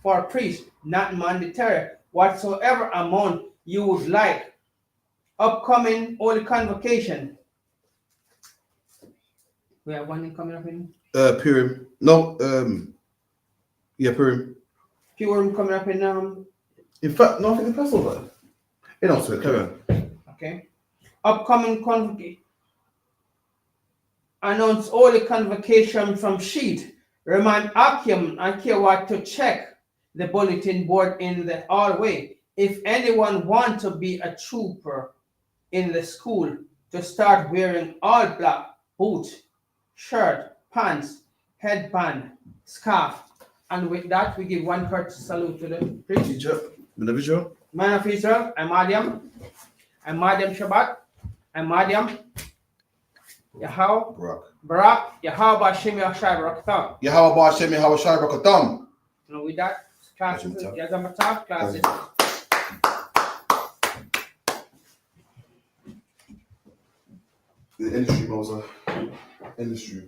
for priest, not mandatory. Whatsoever amount you would like. Upcoming Holy Convocation. We have one coming up in Purim. No, yeah, Purim. Purim coming up in In fact, no, I think the Passover. You know, so carry on. Okay. Upcoming convocation. Announce Holy Convocation from sheet. Remind Akim and Kiwat to check the bulletin board in the hallway. If anyone wants to be a trooper in the school, to start wearing all black boots, shirt, pants, headband, scarf. And with that, we give one courtesy salute to the priest. Teacher, individual. Man of Israel, I'm Adiam Shabbat, I'm Adiam Yahweh Barak, Yahweh Bashem Yahshai Barakatam. Yahweh Bashem Yahweh Shai Barakatam. And with that, classes, Yazamata, classes. The industry, Moser. Industry.